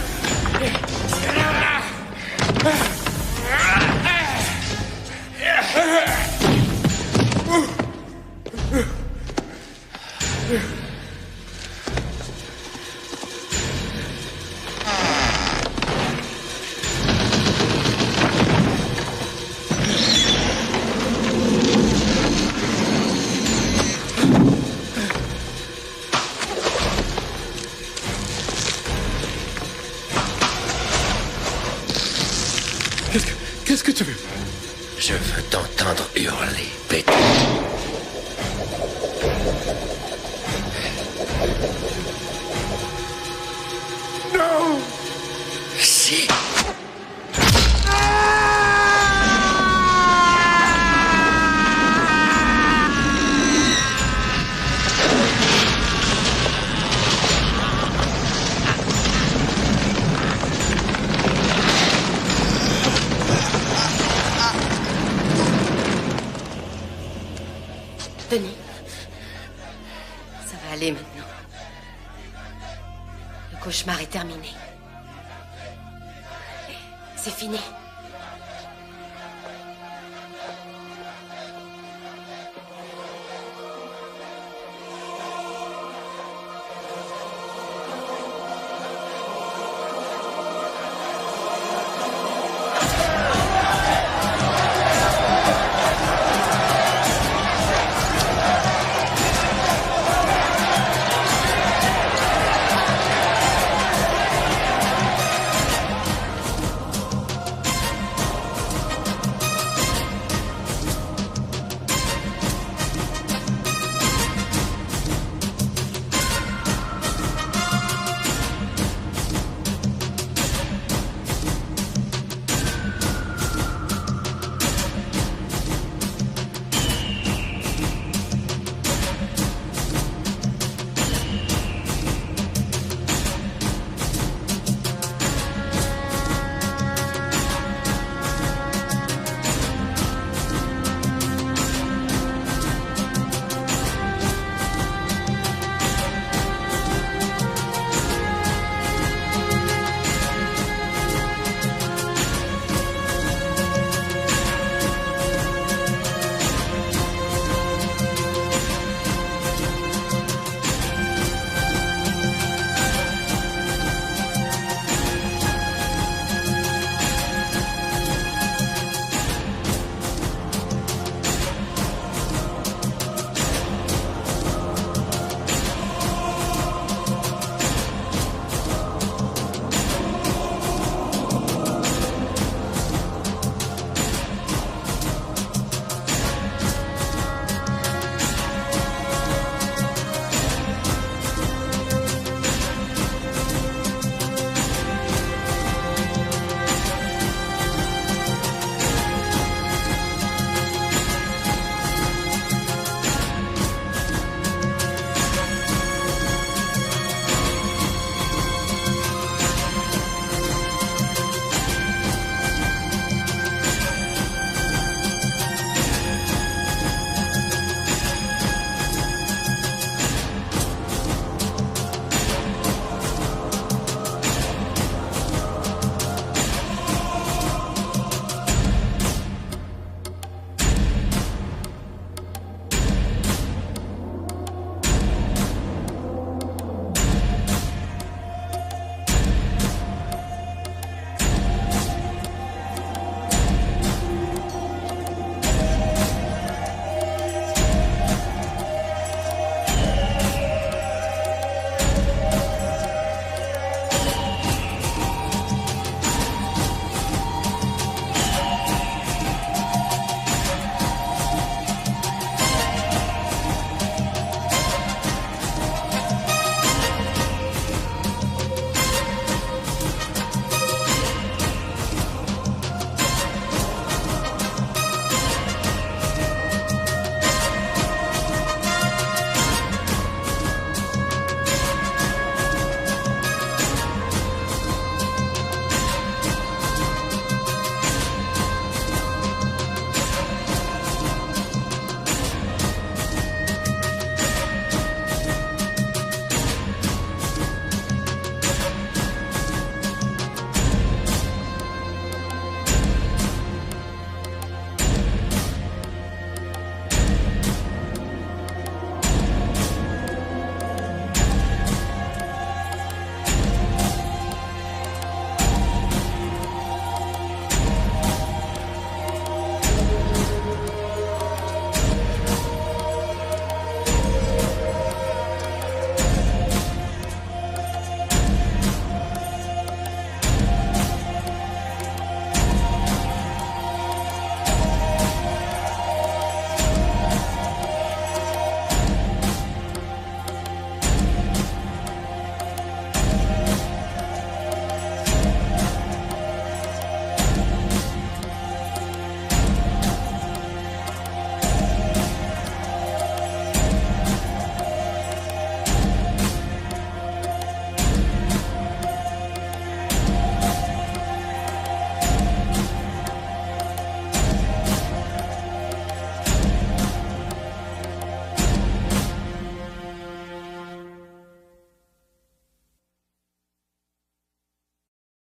Qu'est-ce que tu veux? Je veux t'entendre hurler, bête. Non! Si. Denis, ça va aller maintenant. Le cauchemar est terminé. C'est fini.